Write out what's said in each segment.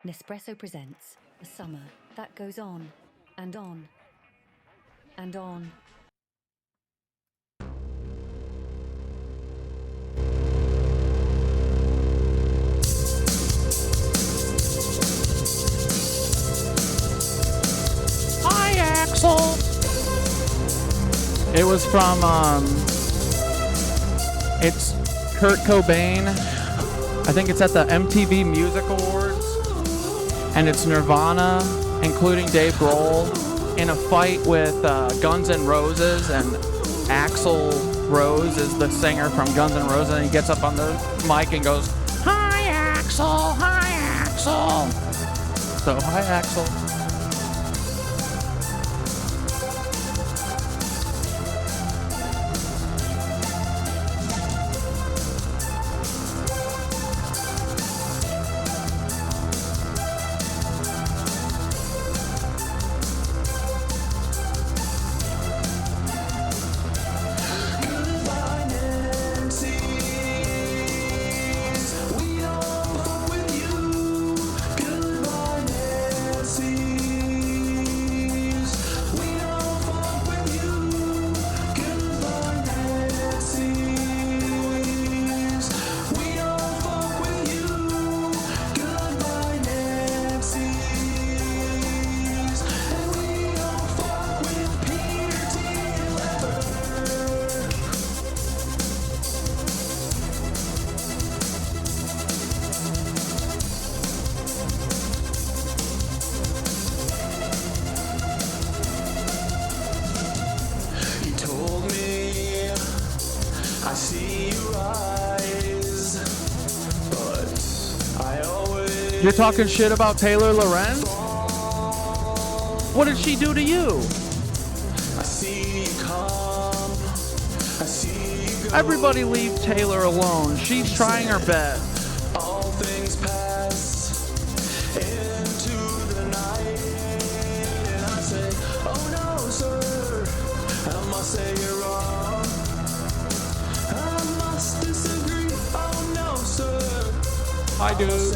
Nespresso presents a summer that goes on and on and on. Hi, Axel. It was from, it's Kurt Cobain. I think it's at the MTV Music Awards. And it's Nirvana, including Dave Grohl, in a fight with Guns N' Roses. And Axl Rose is the singer from Guns N' Roses. And he gets up on the mic and goes, "Hi, Axl. Hi, Axl." So, hi, Axl. You're talking shit about Taylor Lorenz? What did she do to you? Everybody leave Taylor alone. She's trying her best. All things pass into the night, and I say, oh no, sir, I must say you're wrong. I must disagree. Oh no, sir. Hi, dudes.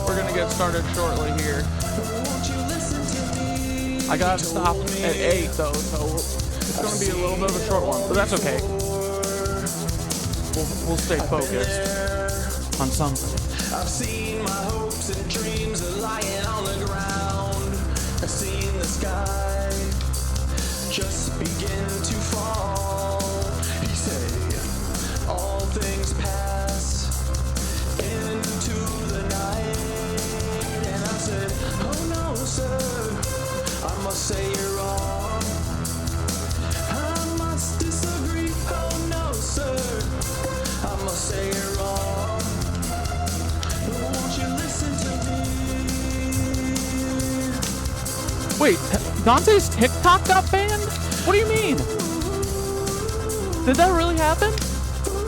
We're gonna get started shortly here. I gotta stop at 8 though, so it's gonna be a little bit of a short one, but that's okay. We'll stay focused on something. I've seen my hopes and dreams are lying on the ground. I've seen the sky just begin to fall. He said, all things pass into the night. And I said, oh no, sir, I must say you're wrong. I must disagree. Oh no, sir, I must say you're wrong. Won't you listen to me? Wait, Dante's TikTok got banned? What do you mean? Did that really happen?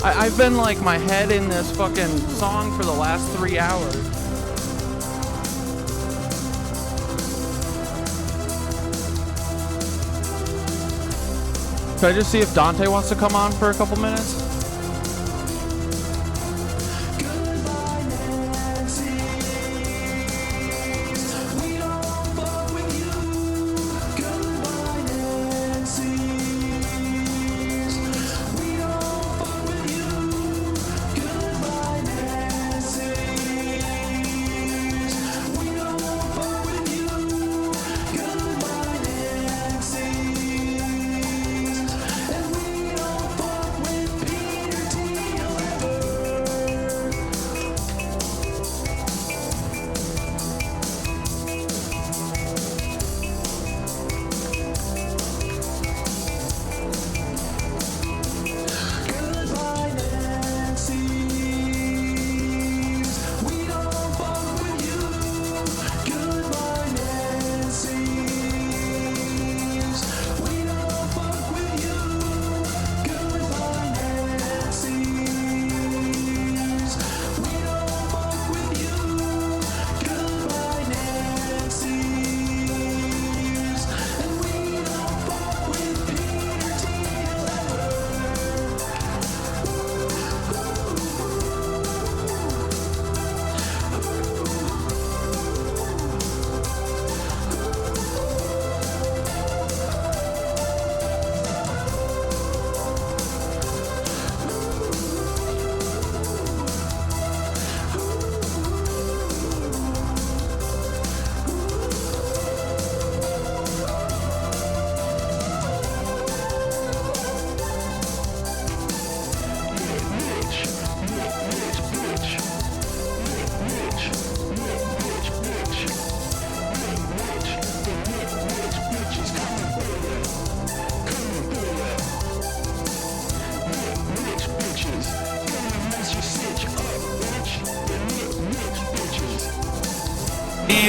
I've been like my head in this fucking song for the last 3 hours. Can I just see if Dante wants to come on for a couple minutes?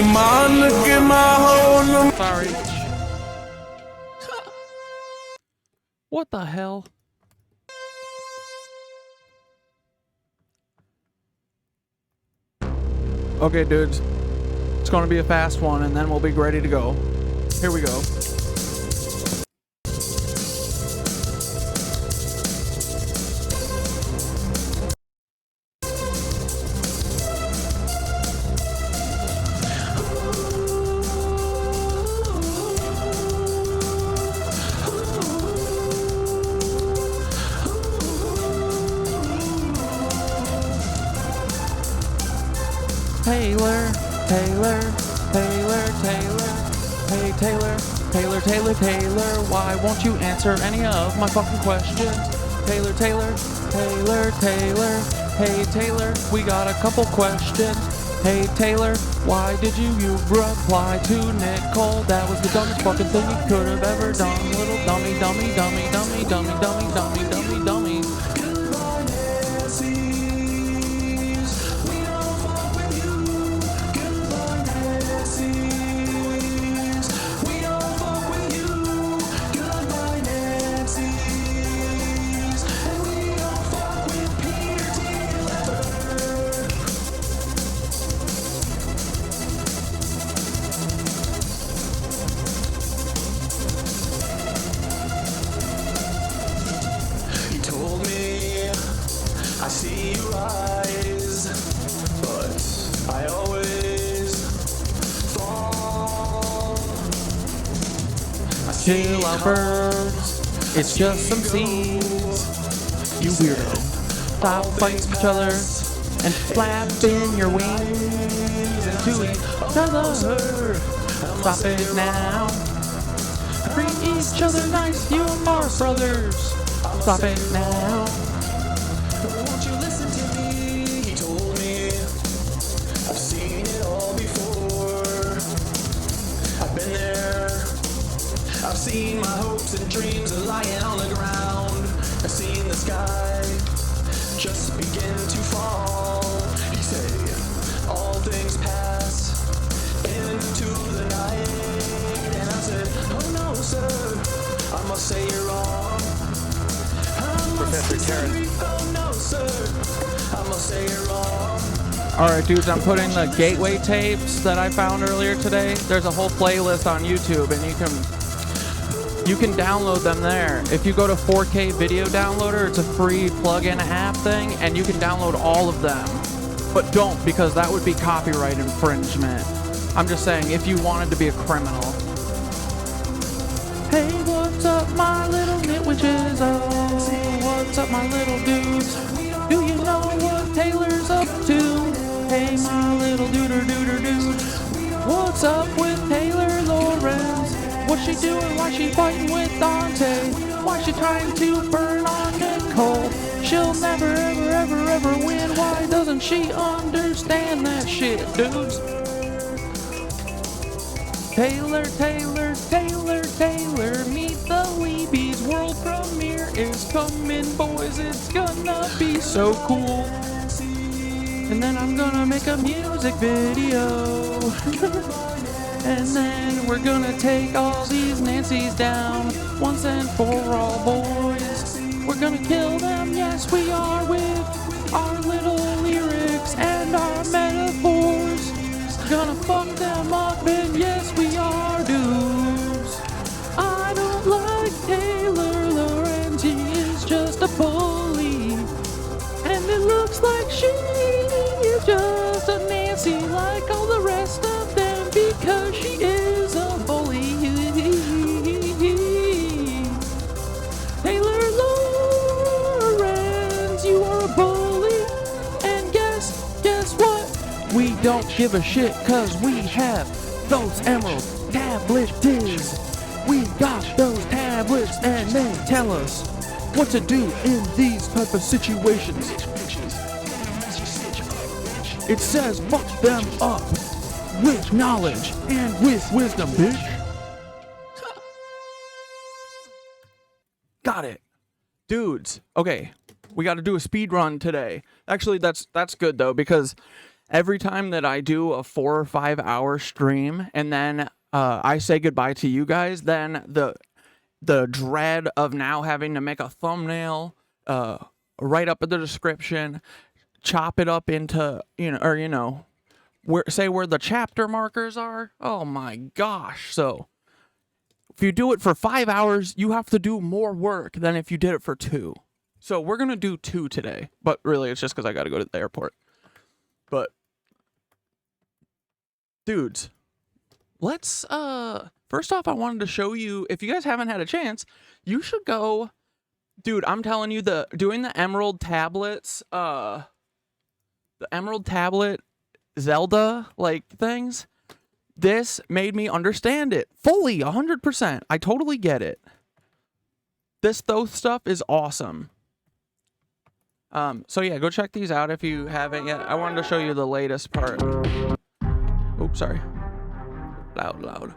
man, look at my hole. Sorry. What the hell? Okay, dudes. It's gonna be a fast one, and then we'll be ready to go. Here we go. Taylor, Taylor, Taylor, Taylor. Hey Taylor, Taylor, Taylor, Taylor. Why won't you answer any of my fucking questions? Taylor, Taylor, Taylor, Taylor. Hey Taylor, we got a couple questions. Hey Taylor, why did you reply to Nicole? That was the dumbest fucking thing you could have ever done. Little dummy, dummy, dummy, dummy, dummy, dummy, dummy, dummy, dummy. Chill out, birds. It's just some seeds. You weirdo. Stop fighting each other and flapping your wings into each other. Stop it now. Treat each other nice. You are brothers. Stop it now. Won't you listen to me? He told me I've seen it all before. I've been there. I've seen my hopes and dreams lying on the ground. I've seen the sky just begin to fall. He said, all things pass into the night. And I said, oh no, sir, I must say you're wrong. Professor Karen. Oh no, sir, I must say you're wrong. Alright, dudes, I'm putting the gateway tapes that I found earlier today. There's a whole playlist on YouTube, and you can download them there. If you go to 4K Video Downloader, it's a free plug-in app thing, and you can download all of them. But don't, because that would be copyright infringement. I'm just saying, if you wanted to be a criminal. Hey, what's up, my little KnitWitches? Oh, what's up, my little dudes? Do you know what Taylor's up to? Hey, my little dude. What's up with Taylor Lorenz? What's she doing? Why she fighting with Dante? Why she trying to burn on Nicole? She'll never, ever, ever, ever win. Why doesn't she understand that shit, dudes? Taylor, Taylor, Taylor, Taylor, meet the Leebies. World premiere is coming, boys. It's gonna be so cool. And then I'm gonna make a music video. And then we're gonna take all these Nancys down once and for all, boys. We're gonna kill them, yes we are, with our little lyrics and our metaphors. Gonna fuck them up, and yes we are, dudes. I don't like Taylor Lorenz, he is just a bully. And it looks like she is just a Nancy like all the rest of them, because she is a bully. Taylor Lorenz, you are a bully. And guess what? We don't give a shit, cause we have those Emerald Tablets. We got those tablets and they tell us what to do in these type of situations. It says fuck them up with knowledge and with wisdom, bitch. Got it. Dudes, okay, we got to do a speed run today. Actually, that's good though, because every time that I do a 4 or 5 hour stream and then I say goodbye to you guys, then the dread of now having to make a thumbnail, write up in the description, chop it up into, where the chapter markers are. Oh my gosh. So if you do it for 5 hours, you have to do more work than if you did it for 2. So we're going to do 2 today, but really it's just because I got to go to the airport. But dudes, let's, first off, I wanted to show you, if you guys haven't had a chance, you should go, dude, I'm telling you, doing the Emerald Tablets, the Emerald Tablet Zelda, like, things, this made me understand it fully, 100%. I totally get it. This Thoth stuff is awesome. So yeah, go check these out if you haven't yet. I wanted to show you the latest part. Oops, sorry. Loud.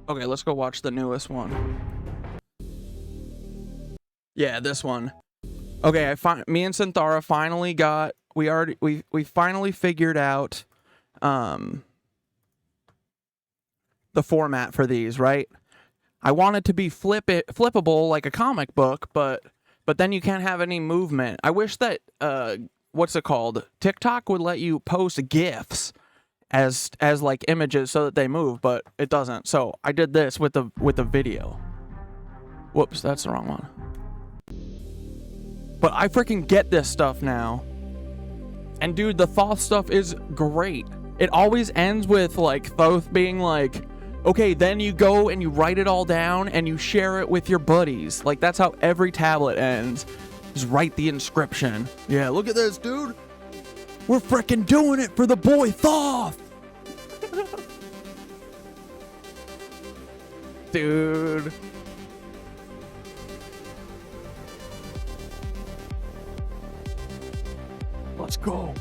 Okay, let's go watch the newest one. Yeah, this one. Okay, me and Synthara finally got, we finally figured out the format for these, right? I want it to be flippable like a comic book, but then you can't have any movement. I wish that what's it called? TikTok would let you post GIFs as like images so that they move, but it doesn't. So I did this with the video. Whoops, that's the wrong one. But I freaking get this stuff now. And dude, the Thoth stuff is great. It always ends with like Thoth being like, okay, then you go and you write it all down and you share it with your buddies. Like, that's how every tablet ends. Just write the inscription. Yeah, look at this, dude. We're freaking doing it for the boy Thoth. Dude. Let's go.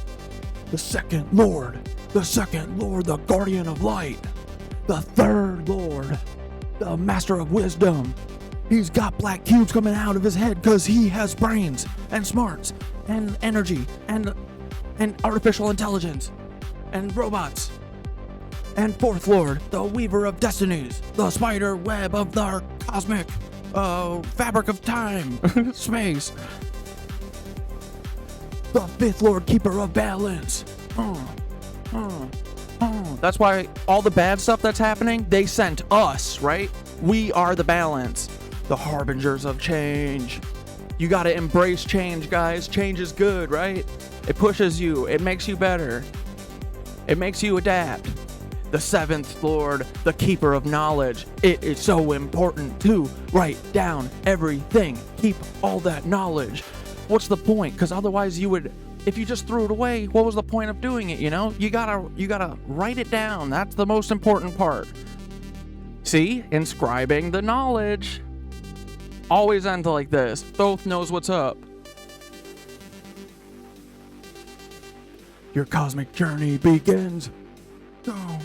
The second Lord, the guardian of light. The third Lord, the master of wisdom. He's got black cubes coming out of his head because he has brains and smarts and energy and artificial intelligence and robots. And fourth Lord, the weaver of destinies, the spider web of the cosmic fabric of time, space. The fifth Lord, keeper of balance. That's why all the bad stuff that's happening, they sent us, right? We are the balance. The harbingers of change. You gotta embrace change, guys. Change is good, right? It pushes you. It makes you better. It makes you adapt. The seventh Lord, the keeper of knowledge. It is so important to write down everything. Keep all that knowledge. What's the point? Because otherwise you would... If you just threw it away, what was the point of doing it, you know? You gotta write it down. That's the most important part. See? Inscribing the knowledge. Always end like this. Thoth knows what's up. Your cosmic journey begins. Don't.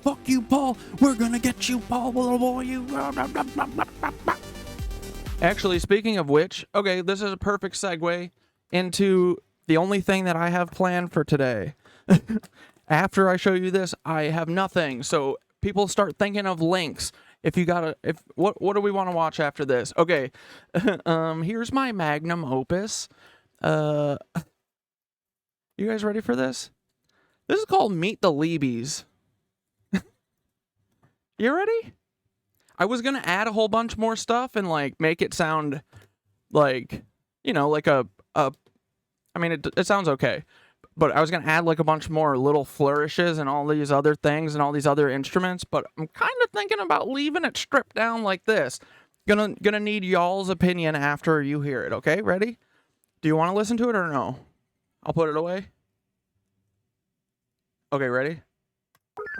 Fuck you, Paul. We're gonna get you, Paul. Little boy, you... Actually, speaking of which, okay, this is a perfect segue into the only thing that I have planned for today. After I show you this, I have nothing. So people start thinking of links. What do we want to watch after this? Okay, here's my magnum opus. You guys ready for this? This is called Meet the Leebies. You ready? I was going to add a whole bunch more stuff and, like, make it sound like, you know, like I mean, it sounds okay. But I was going to add, like, a bunch more little flourishes and all these other things and all these other instruments. But I'm kind of thinking about leaving it stripped down like this. Gonna need y'all's opinion after you hear it, okay? Ready? Do you want to listen to it or no? I'll put it away. Okay, ready?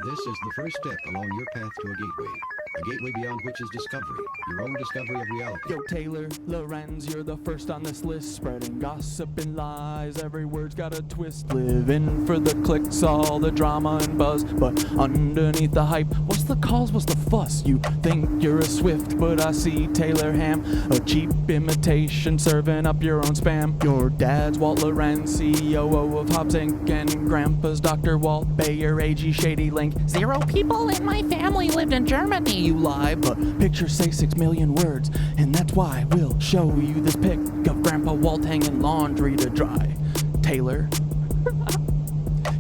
This is the first step along your path to a gateway. A gateway beyond which is discovery, your own discovery of reality. Yo, Taylor Lorenz, you're the first on this list, spreading gossip and lies. Every word's got a twist. Living for the clicks, all the drama and buzz. But underneath the hype, what's the cause? What's the fuss? You think you're a Swift, but I see Taylor Ham, a cheap imitation serving up your own spam. Your dad's Walter Lorenz, CEO of Hobbs Inc., and grandpa's Dr. Walt Bayer, AG Shady Link. 0 people in my family lived in Germany. You lie, but pictures say 6 million words, and that's why we'll show you this pic of Grandpa Walt hanging laundry to dry. Taylor.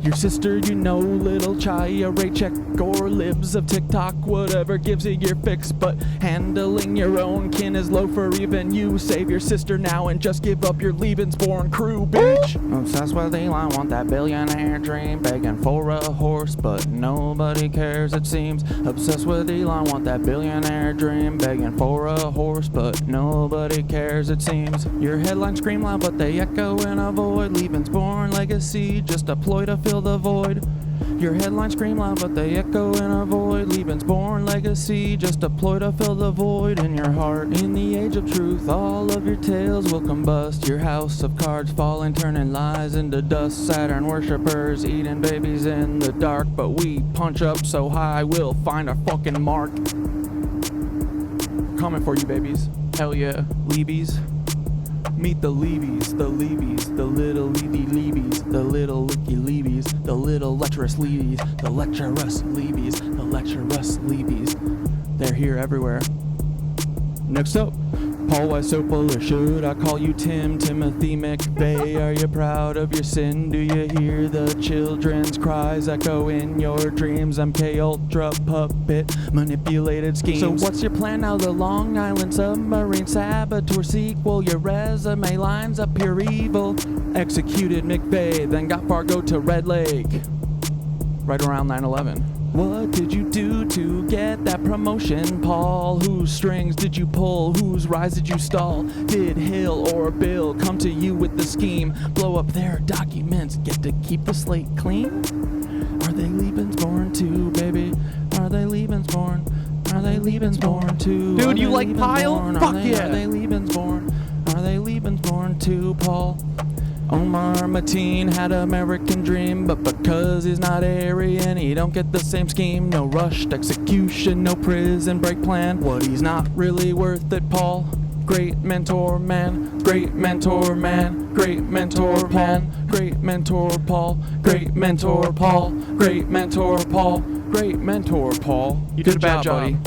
Your sister, you know, little Chaya, Raycheck, or libs of TikTok, whatever gives you your fix. But handling your own kin is low for even you. Save your sister now and just give up your Lebensborn crew, bitch. Obsessed with Elon, want that billionaire dream, begging for a horse, but nobody cares, it seems. Obsessed with Elon, want that billionaire dream, begging for a horse, but nobody cares, it seems. Your headlines scream loud, but they echo in a void. Lebensborn legacy, just a ploy to fill the void. Your headlines scream loud, but they echo in a void. Lebensborn legacy, just a ploy to fill the void in your heart. In the age of truth, all of your tales will combust. Your house of cards falling, turning lies into dust. Saturn worshippers eating babies in the dark, but we punch up so high we'll find a fucking mark. Coming for you, babies. Hell yeah, Leebies. Meet the Leebies, the Leebies, the little Leebies, the little licky Leebies, the little lecherous Leebies, the lecherous Leebies, the lecherous Leebies. They're here everywhere. Next up, Paul Wysopal, or should I call you Tim, Timothy McVeigh? Are you proud of your sin? Do you hear the children's cries echo in your dreams? MK Ultra puppet, manipulated schemes. So what's your plan now? The Long Island submarine saboteur sequel? Your resume lines up pure evil. Executed McVeigh, then got Fargo to Red Lake. Right around 9/11. What did you do to get that promotion, Paul? Whose strings did you pull? Whose rise did you stall? Did Hill or Bill come to you with the scheme? Blow up their documents, get to keep the slate clean? Are they Lebensborn too, baby? Are they Lebensborn? Are they Lebensborn too? Dude, you like Pile? Fuck yeah! Are they Lebensborn? Are they Lebensborn too, Paul? Omar Mateen had American dream, but because he's not Aryan, he don't get the same scheme. No rushed execution, no prison break plan. What he's not really worth it, Paul. Great mentor man, great mentor man, great mentor Paul, great mentor Paul, great mentor Paul, great mentor Paul, great mentor Paul. You did a bad job, buddy.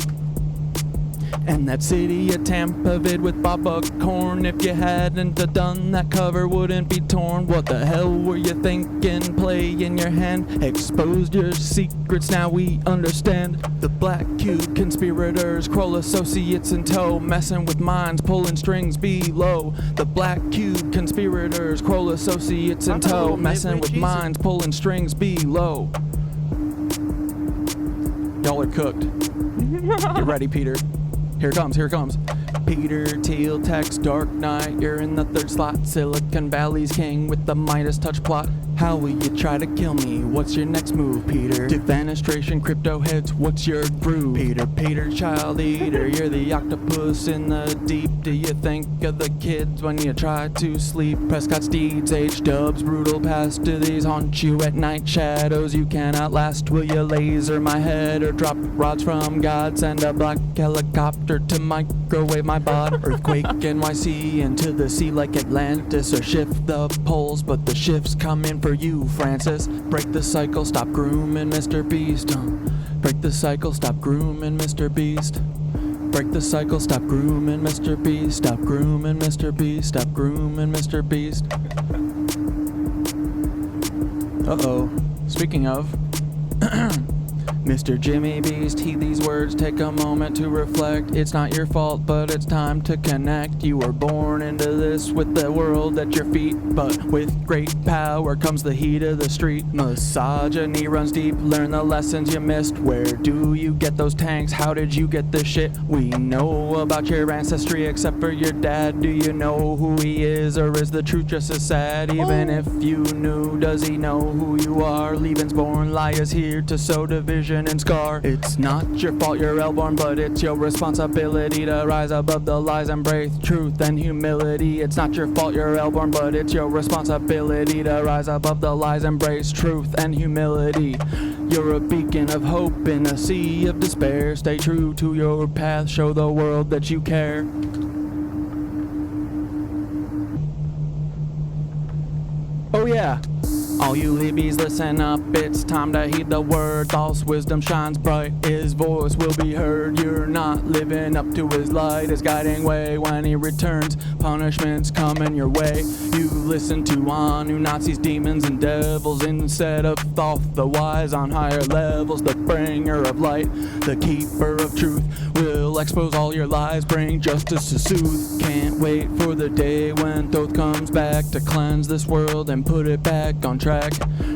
And that city of Tampa vid with Bob Buckhorn. If you hadn't done that, cover wouldn't be torn. What the hell were you thinking? Play in your hand, exposed your secrets, now we understand. The Black Cube conspirators, Kroll associates in tow, messing with minds, pulling strings below. The Black Cube conspirators, Kroll associates in tow, messing with minds, pulling strings below. Y'all are cooked. Get ready, Peter. Here it comes, here it comes. Peter Thiel text, Dark Knight, you're in the 3rd slot. Silicon Valley's king with the Midas touch plot. How will you try to kill me? What's your next move, Peter? Defenestration, crypto heads, what's your groove? Peter, child eater, you're the octopus in the deep. Do you think of the kids when you try to sleep? Prescott's deeds, H-dubs, brutal past. Do these haunt you at night? Shadows you cannot last. Will you laser my head or drop rods from God? Send a black helicopter to microwave my bod. Earthquake NYC into the sea like Atlantis, or shift the poles, but the shifts come in for you, Francis. Break the cycle, stop grooming Mr. Beast. Break the cycle, stop grooming Mr. Beast. Break the cycle, stop grooming Mr. Beast. Stop grooming Mr. Beast. Stop grooming Mr. Beast. Uh-oh. Speaking of, Mr. Jimmy Beast, heed these words, take a moment to reflect. It's not your fault, but it's time to connect. You were born into this with the world at your feet, but with great power comes the heat of the street. Misogyny runs deep, learn the lessons you missed. Where do you get those tanks? How did you get this shit? We know about your ancestry except for your dad. Do you know who he is, or is the truth just as sad? Even if you knew, does he know who you are? Lebensborn lie is here to sow division vision and scar. It's not your fault you're airborne, but it's your responsibility to rise above the lies, embrace truth and humility. It's not your fault you're airborne, but it's your responsibility to rise above the lies, embrace truth and humility. You're a beacon of hope in a sea of despair. Stay true to your path, show the world that you care. Oh yeah. All you Leebies, listen up, it's time to heed the word. False wisdom shines bright, his voice will be heard. You're not living up to his light, his guiding way. When he returns, punishment's coming your way. You listen to Anu, Nazis, demons, and devils instead of Thoth, the wise on higher levels. The bringer of light, the keeper of truth, will expose all your lies, bring justice to soothe. Can't wait for the day when Thoth comes back to cleanse this world and put it back on track.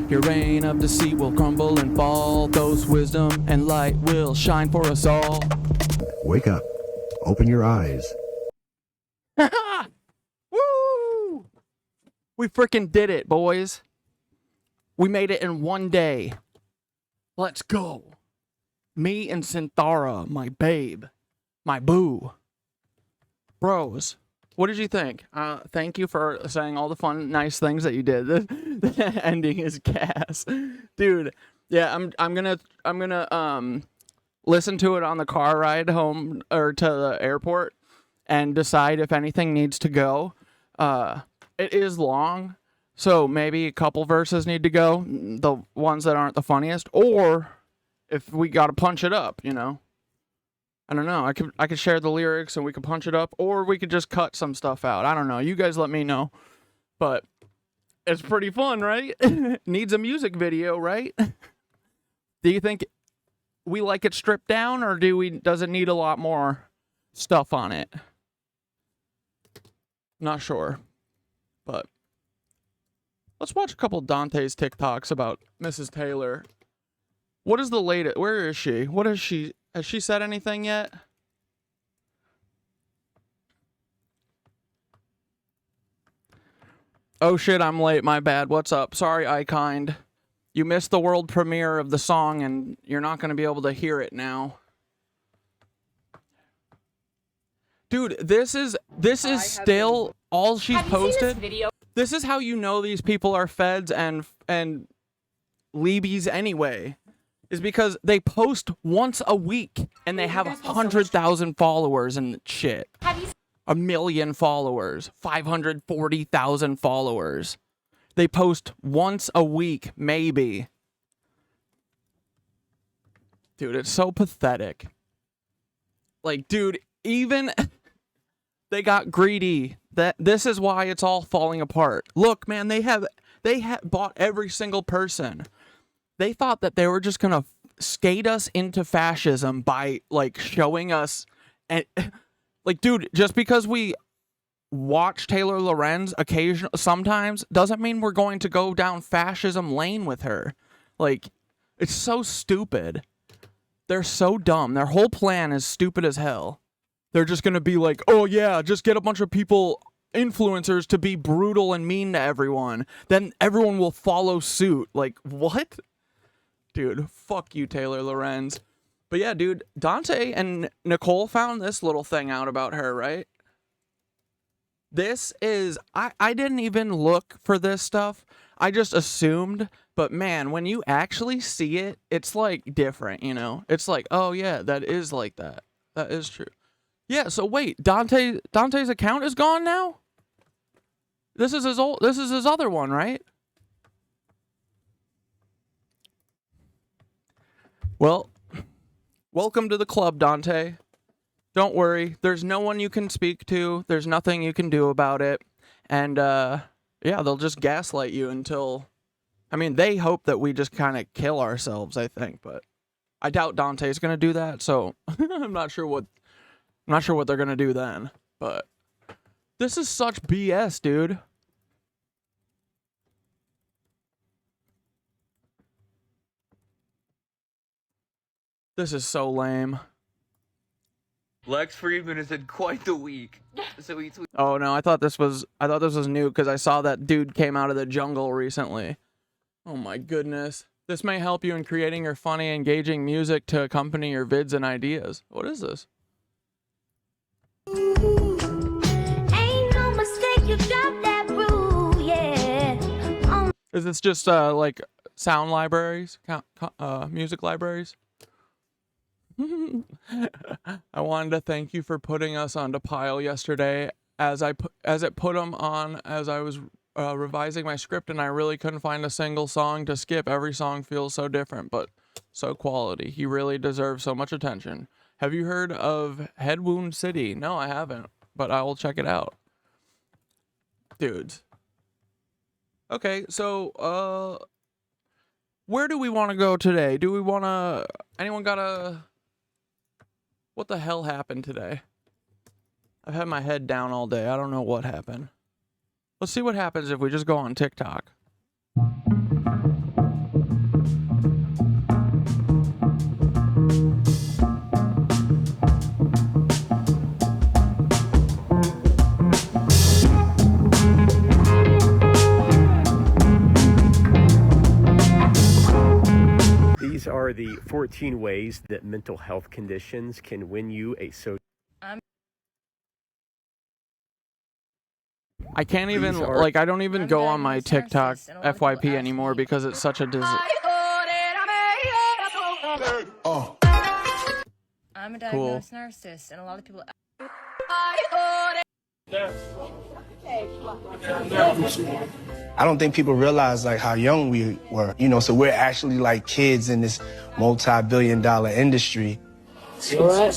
Your reign of deceit will crumble and fall. Those wisdom and light will shine for us all. Wake up. Open your eyes. Woo! We freaking did it, boys. We made it in one day. Let's go. Me and Synthara, my babe, my boo. Bros. What did you think? Thank you for saying all the fun, nice things that you did. The ending is gas, dude. Yeah, I'm gonna listen to it on the car ride home or to the airport and decide if anything needs to go. It is long, so maybe a couple verses need to go, the ones that aren't the funniest, or if we gotta punch it up, you know. I don't know. I could share the lyrics and we could punch it up, or we could just cut some stuff out. I don't know. You guys let me know. But it's pretty fun, right? Needs a music video, right? Do you think we like it stripped down, or does it need a lot more stuff on it? Not sure. But let's watch a couple of Dante's TikToks about Mrs. Taylor. What is the latest? Where is she? What is she? Has she said anything yet? Oh shit, I'm late, my bad. What's up? Sorry, iKind. You missed the world premiere of the song and you're not going to be able to hear it now. Dude, this is still all she's posted. This is how you know these people are feds and Leebies anyway. Is because they post once a week and they have 100,000 followers and shit. 1 million followers, 540,000 followers. They post once a week, maybe. Dude, it's so pathetic. Like, dude, even they got greedy. This is why it's all falling apart. Look, man, they have bought every single person. They thought that they were just gonna skate us into fascism by like showing us, and like, dude, just because we watch Taylor Lorenz sometimes doesn't mean we're going to go down fascism lane with her. Like, it's so stupid. They're so dumb. Their whole plan is stupid as hell. They're just gonna be like, oh yeah, just get a bunch of people, influencers, to be brutal and mean to everyone. Then everyone will follow suit. Like, what? Dude, fuck you, Taylor Lorenz. But yeah, dude, Dante and Nicole found this little thing out about her, right? This is, I didn't even look for this stuff. I just assumed. But man, when you actually see it, it's like different, you know? It's like, oh yeah, that is like that. That is true. Yeah, so wait, Dante's account is gone now? This is his other one, right? Well, welcome to the club, Dante. Don't worry. There's no one you can speak to. There's nothing you can do about it. And, yeah, they'll just gaslight you until... I mean, they hope that we just kind of kill ourselves, I think. But I doubt Dante's going to do that, so I'm not sure what they're going to do then. But this is such BS, dude. This is so lame. Lex Friedman has had quite the week. So he tweeted. Oh no, I thought this was new because I saw that dude came out of the jungle recently. Oh my goodness. This may help you in creating your funny, engaging music to accompany your vids and ideas. What is this? Ain't no mistake, you got that rule, yeah. Is this just like sound libraries, music libraries? I wanted to thank you for putting us onto Pile yesterday, as it put them on as I was revising my script, and I really couldn't find a single song to skip. Every song feels so different, but so quality. He really deserves so much attention. Have you heard of Head Wound City? No, I haven't, but I will check it out. Dudes. Okay, so, where do we want to go today? Do we want to... Anyone got a... What the hell happened today? I've had my head down all day. I don't know what happened. Let's see what happens if we just go on TikTok. These are the 14 ways that mental health conditions can win you a social... I can't even, like, I don't even go on my TikTok FYP anymore because it's such a disaster. I'm a diagnosed narcissist, and a lot of people... I don't think people realize like how young we were, you know, so we're actually like kids in this multi-billion-dollar industry. So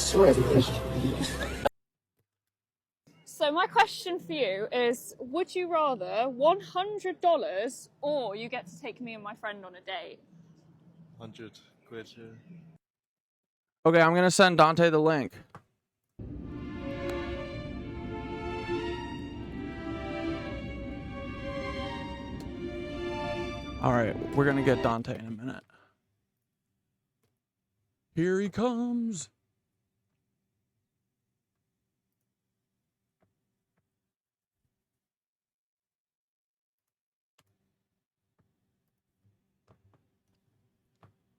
my question for you is, would you rather $100 or you get to take me and my friend on a date? 100 quid, yeah. Okay, I'm gonna send Dante the link. Alright, we're gonna get Dante in a minute. Here he comes.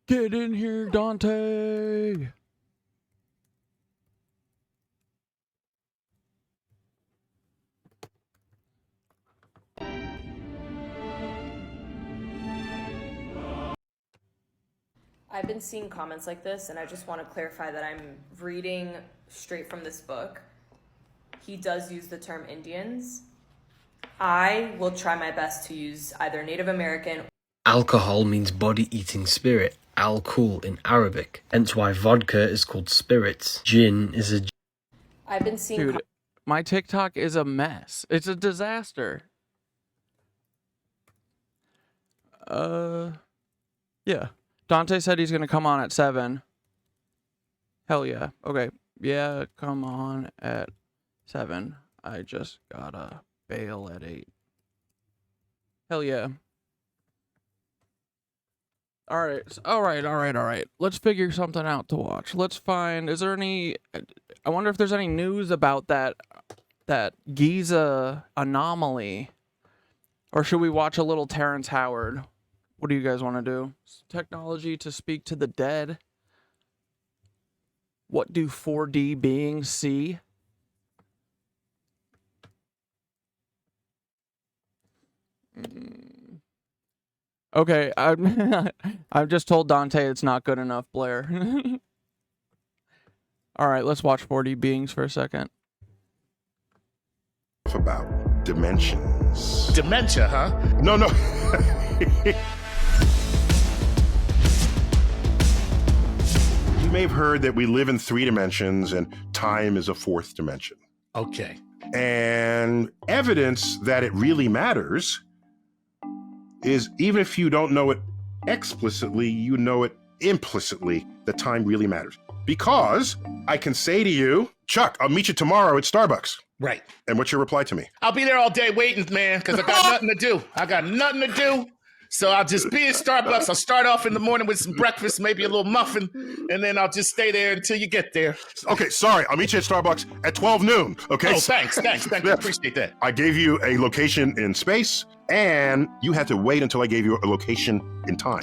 Get in here, Dante. I've been seeing comments like this, and I just want to clarify that I'm reading straight from this book. He does use the term Indians. I will try my best to use either Native American. Alcohol means body-eating spirit, al-kul in Arabic, hence why vodka is called spirits. Gin is a... I've been seeing... Dude, my TikTok is a mess. It's a disaster. Yeah. Dante said he's gonna come on at 7. Hell yeah. Okay. Yeah, come on at 7. I just gotta bail at 8. Hell yeah. Alright, alright. Let's figure something out to watch. Let's find, is there any, I wonder if there's any news about that Giza anomaly. Or should we watch a little Terrence Howard? What do you guys want to do? Technology to speak to the dead. What do 4D beings see? Okay, I've just told Dante it's not good enough, Blair. Alright, let's watch 4D beings for a second. About dimensions. Dementia, huh? No. You may have heard that we live in 3 dimensions and time is a 4th dimension. Okay. And evidence that it really matters is, even if you don't know it explicitly, you know it implicitly, that time really matters. Because I can say to you, Chuck, I'll meet you tomorrow at Starbucks. Right. And what's your reply to me? I'll be there all day waiting, man, because I got nothing to do. So I'll just be at Starbucks. I'll start off in the morning with some breakfast, maybe a little muffin, and then I'll just stay there until you get there. Okay, sorry. I'll meet you at Starbucks at 12 noon, okay? Oh, thanks. I appreciate that. I gave you a location in space, and you had to wait until I gave you a location in time.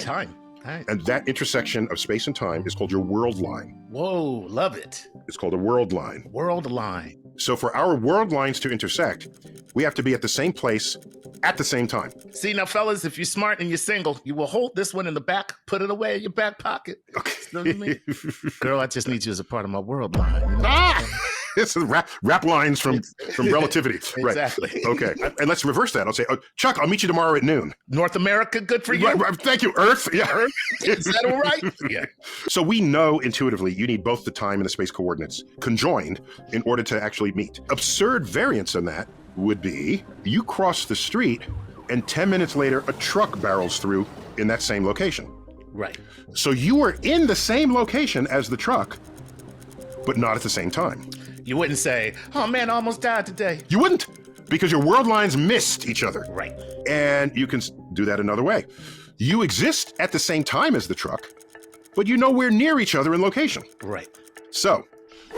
Right. And that intersection of space and time is called your world line. Whoa, love it. It's called a world line. World line. So for our world lines to intersect, we have to be at the same place at the same time. See, now, fellas, if you're smart and you're single, you will hold this one in the back, put it away in your back pocket. Okay. You know what I mean? Girl, I just need you as a part of my world line. You know? It's rap lines from relativity. Exactly. Right. Okay. And let's reverse that. I'll say, Chuck, I'll meet you tomorrow at noon. North America, good for you. Thank you, Earth. Yeah. Earth? Is that all right? Yeah. So we know intuitively you need both the time and the space coordinates conjoined in order to actually meet. Absurd variants on that would be you cross the street and 10 minutes later a truck barrels through in that same location. Right. So you are in the same location as the truck, but not at the same time. You wouldn't say, oh man, I almost died today. You wouldn't, because your world lines missed each other. Right. And you can do that another way. You exist at the same time as the truck, but you're nowhere near each other in location. Right. So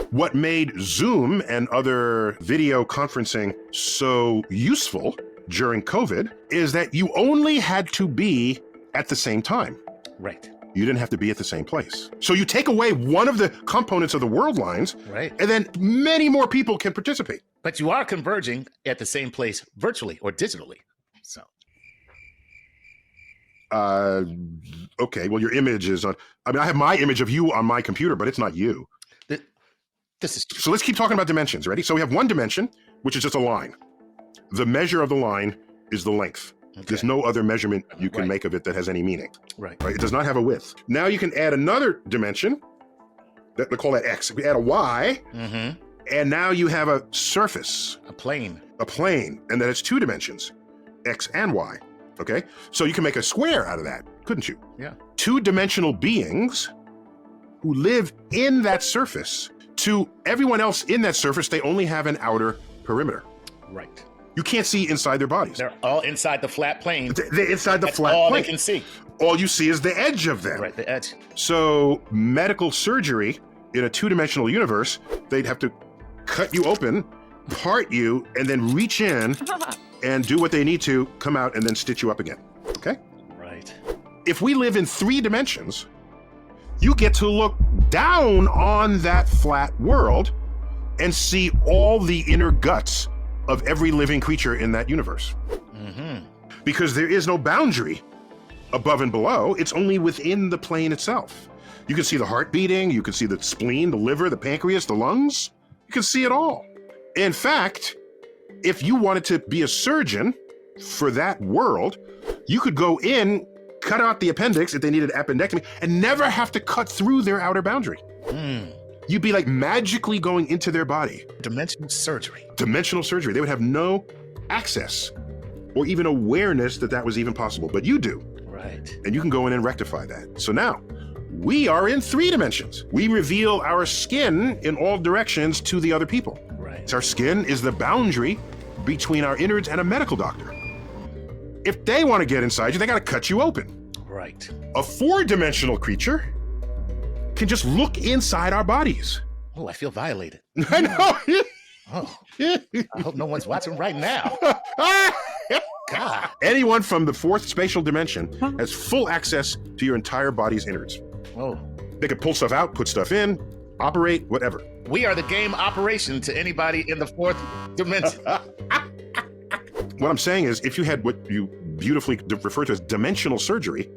what made Zoom and other video conferencing so useful during COVID is that you only had to be at the same time. Right. You didn't have to be at the same place. So you take away one of the components of the world lines, right, and then many more people can participate. But you are converging at the same place virtually or digitally. So. Okay, well, your image is on, I mean, I have my image of you on my computer, but it's not you. This is So let's keep talking about dimensions. Ready? So we have one dimension, which is just a line. The measure of the line is the length. Okay. There's no other measurement you can make of it that has any meaning. Right. It does not have a width. Now you can add another dimension. We call that X. We add a Y, and now you have a surface. A plane. A plane, and then it's two dimensions, X and Y. Okay? So you can make a square out of that, couldn't you? Yeah. Two-dimensional beings who live in that surface. To everyone else in that surface, they only have an outer perimeter. Right. You can't see inside their bodies. They're all inside the flat plane. They're inside the flat all plane. They can see. All you see is the edge of them. Right, the edge. So medical surgery in a two-dimensional universe, they'd have to cut you open, part you, and then reach in and do what they need to, come out, and then stitch you up again. Okay? Right. If we live in 3 dimensions, you get to look down on that flat world and see all the inner guts of every living creature in that universe. Because there is no boundary above and below, it's only within the plane itself. You can see the heart beating, you can see the spleen, the liver, the pancreas, the lungs, you can see it all. In fact, if you wanted to be a surgeon for that world, you could go in, cut out the appendix if they needed appendectomy, and never have to cut through their outer boundary. You'd be like magically going into their body. Dimensional surgery. Dimensional surgery. They would have no access or even awareness that that was even possible, but you do. Right. And you can go in and rectify that. So now, we are in 3 dimensions. We reveal our skin in all directions to the other people. Right. So our skin is the boundary between our innards and a medical doctor. If they want to get inside you, they got to cut you open. Right. A 4-dimensional creature can just look inside our bodies. Oh, I feel violated. I know. Oh, I hope no one's watching right now. God. Anyone from the 4th spatial dimension has full access to your entire body's innards. Oh. They could pull stuff out, put stuff in, operate, whatever. We are the game operation to anybody in the 4th dimension. What I'm saying is, if you had what you beautifully refer to as dimensional surgery,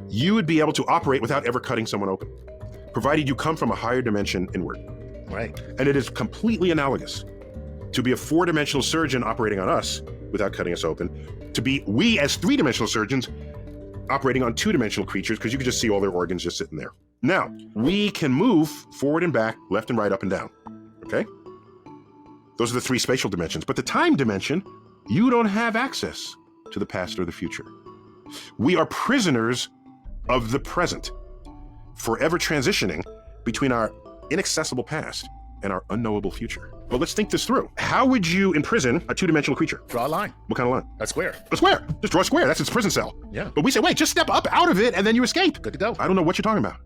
you would be able to operate without ever cutting someone open, provided you come from a higher dimension inward. Right. And it is completely analogous to be a 4-dimensional surgeon operating on us without cutting us open, to be we as 3-dimensional surgeons operating on 2-dimensional creatures, because you can just see all their organs just sitting there. Now, we can move forward and back, left and right, up and down, okay? Those are the 3 spatial dimensions. But the time dimension, you don't have access to the past or the future. We are prisoners of the present, forever transitioning between our inaccessible past and our unknowable future. But let's think this through. How would you imprison a 2-dimensional creature? Draw a line. What kind of line? A square. A square. Just draw a square. That's its prison cell. Yeah. But we say, wait, just step up out of it and then you escape. Good to go. I don't know what you're talking about.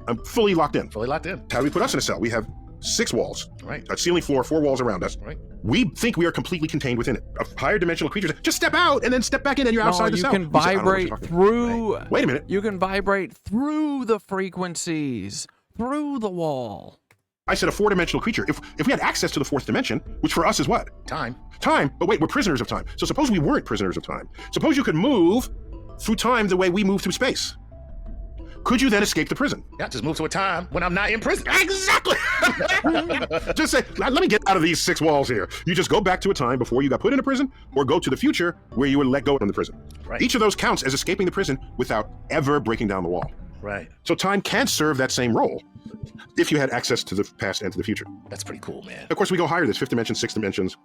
I'm fully locked in. Fully locked in. How do we put us in a cell? We have 6 walls. Right. A ceiling, floor, 4 walls around us. Right. We think we are completely contained within it. A higher dimensional creature, just step out and then step back in and you're outside the cell. You can vibrate through... Right. Wait a minute. You can vibrate through the frequencies, through the wall. I said a 4-dimensional creature. If we had access to the 4th dimension, which for us is what? Time. Time. But wait, we're prisoners of time. So suppose we weren't prisoners of time. Suppose you could move through time the way we move through space. Could you then escape the prison? Yeah, just move to a time when I'm not in prison. Exactly. Just say, let me get out of these 6 walls here. You just go back to a time before you got put into prison, or go to the future where you were let go from the prison. Right. Each of those counts as escaping the prison without ever breaking down the wall. Right. So time can serve that same role if you had access to the past and to the future. That's pretty cool, man. Of course, we go higher. There's 5th dimension, 6th dimensions,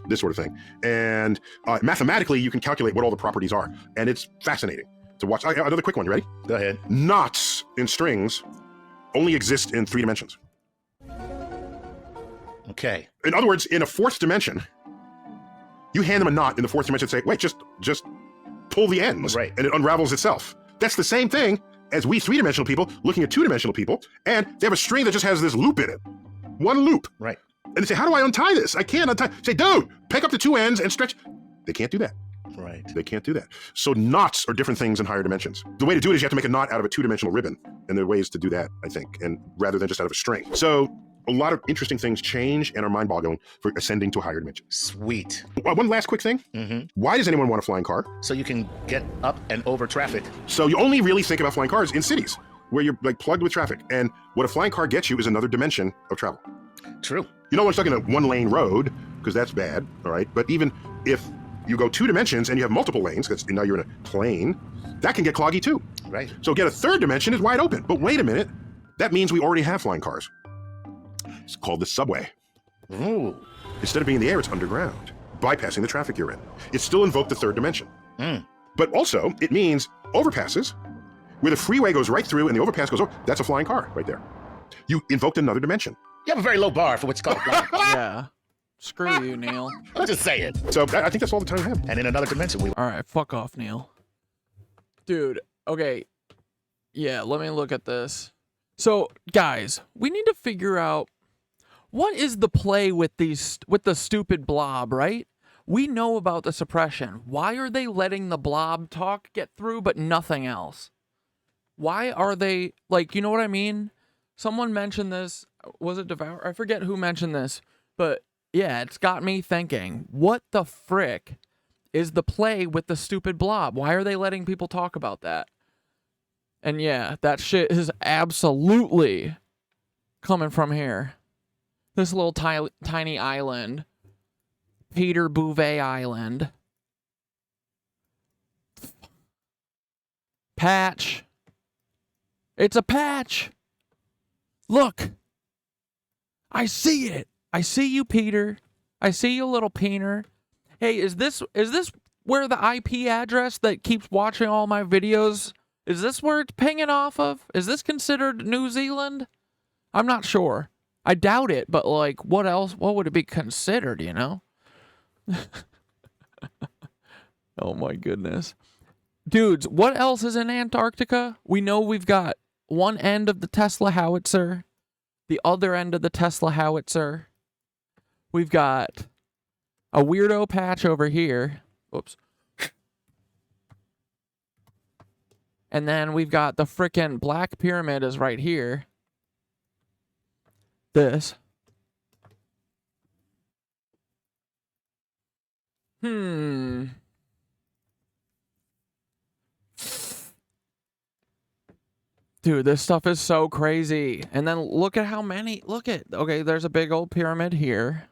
this sort of thing. And mathematically, you can calculate what all the properties are. And it's fascinating to watch. Another quick one. You ready? Go ahead. Knots in strings only exist in 3 dimensions. Okay. In other words, in a 4th dimension, you hand them a knot in the 4th dimension and say, wait, just pull the ends. Right. And it unravels itself. That's the same thing as we 3-dimensional people looking at 2-dimensional people, and they have a string that just has this loop in it. One loop. Right. And they say, how do I untie this? I can't untie. Say, dude, pick up the 2 ends and stretch. They can't do that. Right. They can't do that. So knots are different things in higher dimensions. The way to do it is you have to make a knot out of a 2-dimensional ribbon. And there are ways to do that, I think, and rather than just out of a string. So a lot of interesting things change and are mind-boggling for ascending to a higher dimension. Sweet. One last quick thing. Mm-hmm. Why does anyone want a flying car? So you can get up and over traffic. So you only really think about flying cars in cities where you're like plugged with traffic. And what a flying car gets you is another dimension of travel. True. You don't want to stuck in a 1-lane road because that's bad, all right? But even if you go 2 dimensions and you have multiple lanes, because now you're in a plane, that can get cloggy too. Right. So get a 3rd dimension is wide open. But wait a minute, that means we already have flying cars. It's called the subway. Ooh. Instead of being in the air, it's underground, bypassing the traffic you're in. It still invoked the 3rd dimension. But also, it means overpasses, where the freeway goes right through and the overpass goes over. That's a flying car right there. You invoked another dimension. You have a very low bar for what's called a flying car. Yeah. Screw you, Neil. I'm just saying. So I think that's all the time we have. And in another dimension, we... All right, fuck off, Neil. Dude, okay. Yeah, let me look at this. So, guys, we need to figure out what is the play with the stupid blob, right? We know about the suppression. Why are they letting the blob talk get through, but nothing else? Why are they, like, you know what I mean? Someone mentioned this. Was it Devour? I forget who mentioned this, but yeah, it's got me thinking, what the frick is the play with the stupid blob? Why are they letting people talk about that? And yeah, that shit is absolutely coming from here. This little tiny island. Peter Bouvet Island. Patch. It's a patch. Look. I see it. I see you, Peter. I see you, little peener. Hey, is this where the IP address that keeps watching all my videos, is this where it's pinging off of? Is this considered New Zealand? I'm not sure. I doubt it, but like, what else? What would it be considered, you know? Oh my goodness. Dudes, what else is in Antarctica? We know we've got one end of the Tesla howitzer, the other end of the Tesla howitzer. We've got a weirdo patch over here. Whoops. And then we've got the frickin' Black Pyramid is right here. This. Dude, this stuff is so crazy. And then look at how many. Okay, there's a big old pyramid here.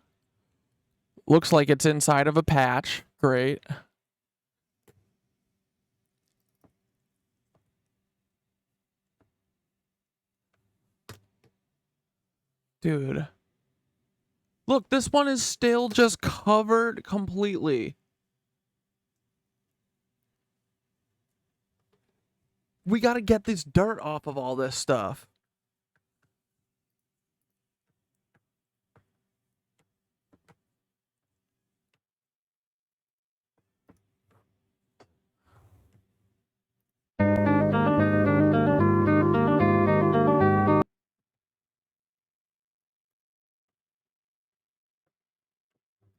Looks like it's inside of a patch. Great. Dude. Look, this one is still just covered completely. We gotta get this dirt off of all this stuff.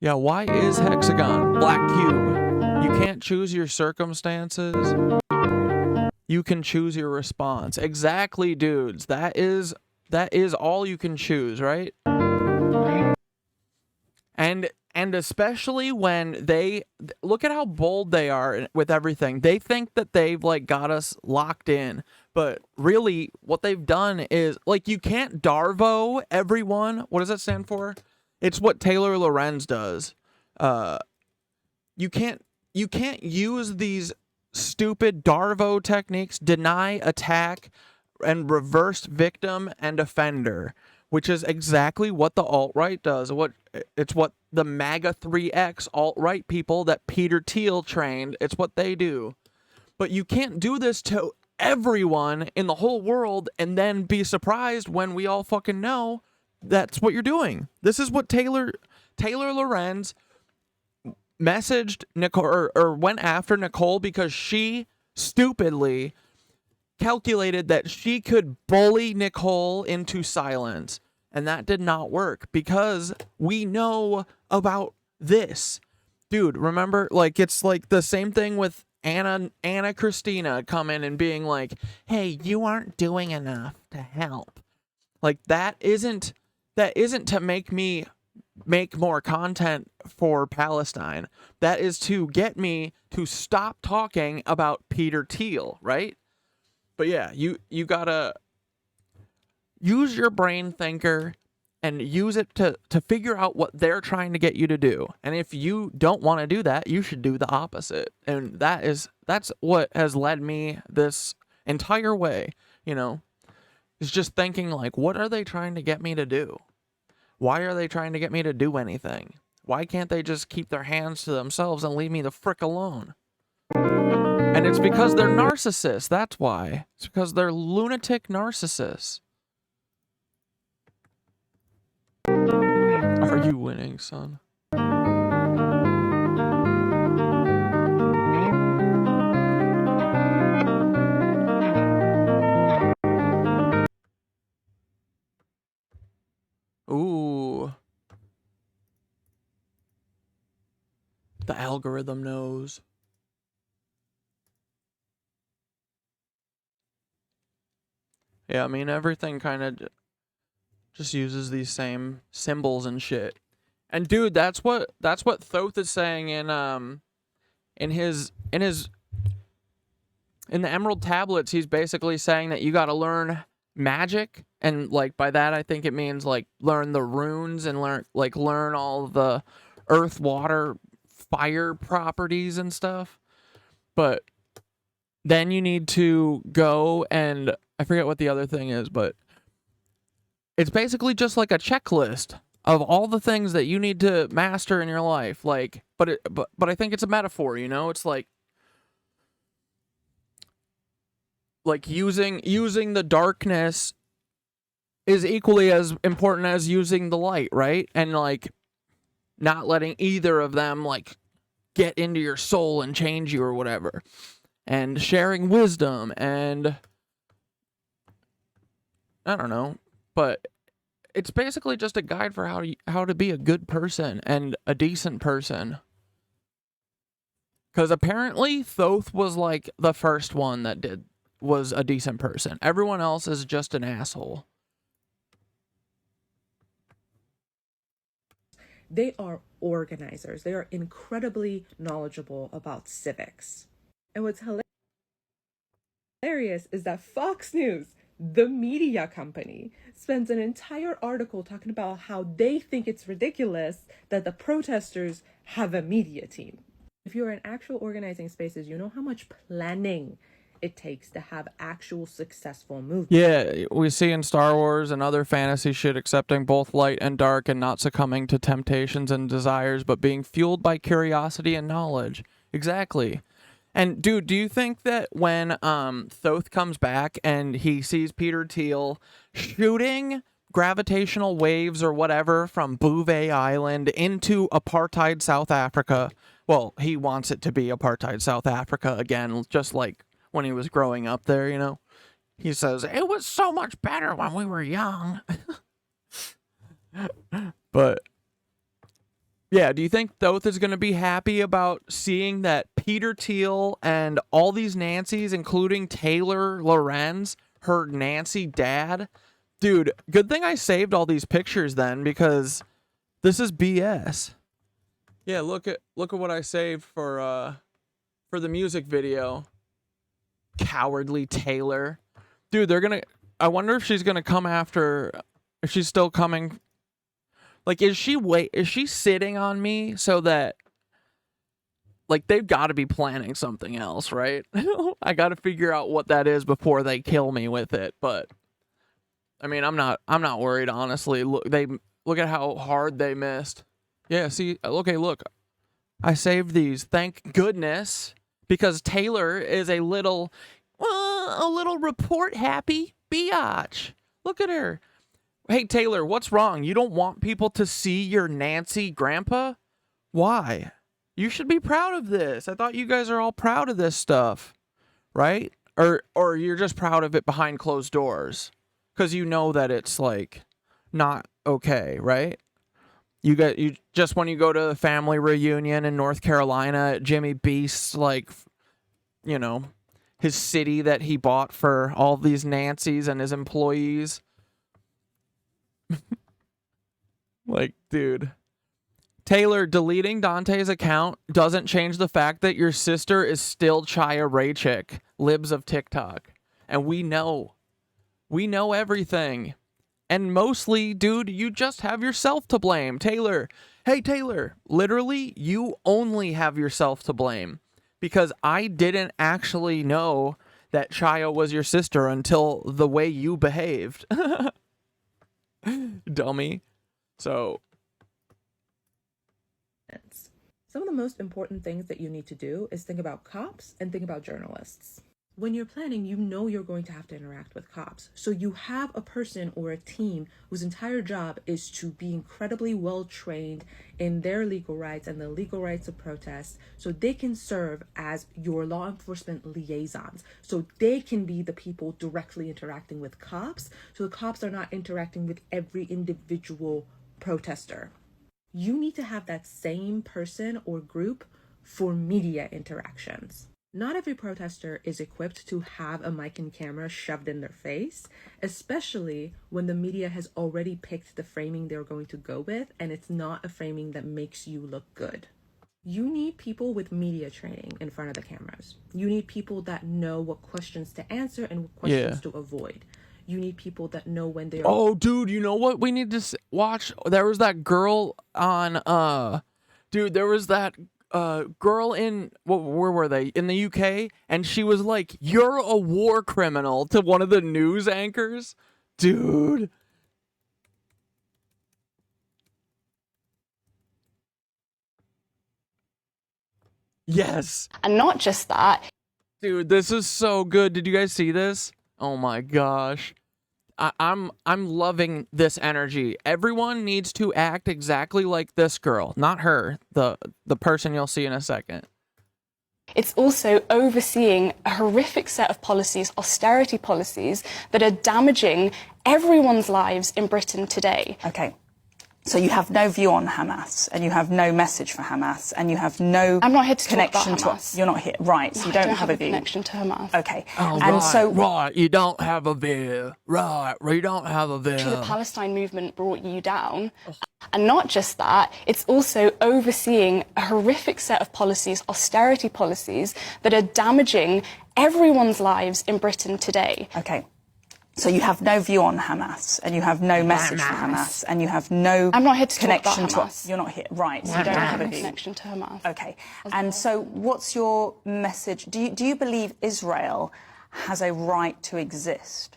Yeah, why is hexagon? Black cube. You can't choose your circumstances. You can choose your response. Exactly, dudes. That is all you can choose, right? And especially when they look at how bold they are with everything. They think that they've like got us locked in, but really what they've done is like you can't DARVO everyone. What does that stand for? It's what Taylor Lorenz does. You can't use these stupid DARVO techniques, deny, attack, and reverse victim and offender, which is exactly what the alt-right does. It's what the MAGA 3X alt-right people that Peter Thiel trained, it's what they do. But you can't do this to everyone in the whole world and then be surprised when we all fucking know that's what you're doing. This is what Taylor Lorenz messaged Nicole or went after Nicole because she stupidly calculated that she could bully Nicole into silence. And that did not work because we know about this. Dude, remember, like, it's like the same thing with Anna Christina coming and being like, hey, you aren't doing enough to help. Like, that isn't to make me make more content for Palestine. That is to get me to stop talking about Peter Thiel, right? But yeah, you gotta use your brain thinker and use it to figure out what they're trying to get you to do. And if you don't want to do that, you should do the opposite. And that's what has led me this entire way, you know, is just thinking like, what are they trying to get me to do? Why are they trying to get me to do anything? Why can't they just keep their hands to themselves and leave me the frick alone? And it's because they're narcissists. That's why. It's because they're lunatic narcissists. Are you winning, son? Ooh. The algorithm knows. Yeah, I mean, everything kind of just uses these same symbols and shit. And dude, that's what Thoth is saying in the Emerald Tablets. He's basically saying that you got to learn magic, and like by that I think it means like learn the runes and learn all the earth, water, fire properties and stuff. But then you need to go and I forget what the other thing is, but it's basically just like a checklist of all the things that you need to master in your life. Like, but I think it's a metaphor, you know? It's like using the darkness is equally as important as using the light, right? And like not letting either of them like get into your soul and change you or whatever. And sharing wisdom and I don't know, but it's basically just a guide for how to be a good person and a decent person. Because apparently Thoth was like the first one that was a decent person. Everyone else is just an asshole. They are organizers. They are incredibly knowledgeable about civics. And what's hilarious is that Fox News, the media company, spends an entire article talking about how they think it's ridiculous that the protesters have a media team. If you're in actual organizing spaces, you know how much planning it takes to have actual successful movements. Yeah, we see in Star Wars and other fantasy shit accepting both light and dark and not succumbing to temptations and desires, but being fueled by curiosity and knowledge. Exactly. And dude, do you think that when Thoth comes back and he sees Peter Thiel shooting gravitational waves or whatever from Bouvet Island into apartheid South Africa, well, he wants it to be apartheid South Africa again, just like when he was growing up there, you know? He says, it was so much better when we were young. But Yeah, do you think Thoth is going to be happy about seeing that Peter Thiel and all these Nancys, including Taylor Lorenz, her Nancy dad? Dude, good thing I saved all these pictures then, because this is BS. Yeah, look at what I saved for the music video. Cowardly Taylor. Dude, I wonder if she's gonna come after, if she's still coming. Like, is she sitting on me so that, like, they've got to be planning something else, right? I got to figure out what that is before they kill me with it. But I mean, I'm not worried, honestly. Look at how hard they missed. Yeah, see, okay, look. I saved these. Thank goodness, because Taylor is a little report happy biatch. Look at her. Hey, Taylor, what's wrong? You don't want people to see your Nancy grandpa? Why? You should be proud of this. I thought you guys are all proud of this stuff, right? Or you're just proud of it behind closed doors because you know that it's, like, not okay, right? You just when you go to the family reunion in North Carolina at Jimmy Beast's, like, you know, his city that he bought for all these Nancys and his employees. Like, dude. Taylor, deleting Dante's account doesn't change the fact that your sister is still Chaya Raychick, libs of TikTok. And we know everything. And mostly, dude, you just have yourself to blame. Taylor, hey, Taylor, literally, you only have yourself to blame. Because I didn't actually know that Chaya was your sister until the way you behaved. Dummy. So, some of the most important things that you need to do is think about cops and think about journalists. When you're planning, you know you're going to have to interact with cops. So you have a person or a team whose entire job is to be incredibly well trained in their legal rights and the legal rights of protest, so they can serve as your law enforcement liaisons. So they can be the people directly interacting with cops, so the cops are not interacting with every individual protester. You need to have that same person or group for media interactions. Not every protester is equipped to have a mic and camera shoved in their face, especially when the media has already picked the framing they're going to go with, and it's not a framing that makes you look good. You need people with media training in front of the cameras. You need people that know what questions to answer and what questions to avoid. You need people that know when they're... Oh, dude, you know what we need to watch? There was that girl on... Dude, there was that... girl in where were they in the UK, and she was like, "You're a war criminal" to one of the news anchors, dude. Yes, and not just that, dude. This is so good. Did you guys see this? Oh my gosh. I'm loving this energy. Everyone needs to act exactly like this girl, not her, the person you'll see in a second. It's also overseeing a horrific set of policies, austerity policies, that are damaging everyone's lives in Britain today. Okay. So you have no view on Hamas, and you have no message for Hamas, and you have no I'm not here to connection talk about Hamas. You're not here, right? So No, you I don't have a view. connection to Hamas. Okay. Oh, and right, so right, you don't have a view. Right, you don't have a view. The Palestine movement brought you down. And not just that, it's also overseeing a horrific set of policies, austerity policies, that are damaging everyone's lives in Britain today. Okay. So you have no view on Hamas, and you have no message for Hamas, and you have no I'm not here to connection talk about Hamas. You're not here, right? So I you don't have a no view. connection to Hamas. Okay. And so, what's your message? Do you believe Israel has a right to exist?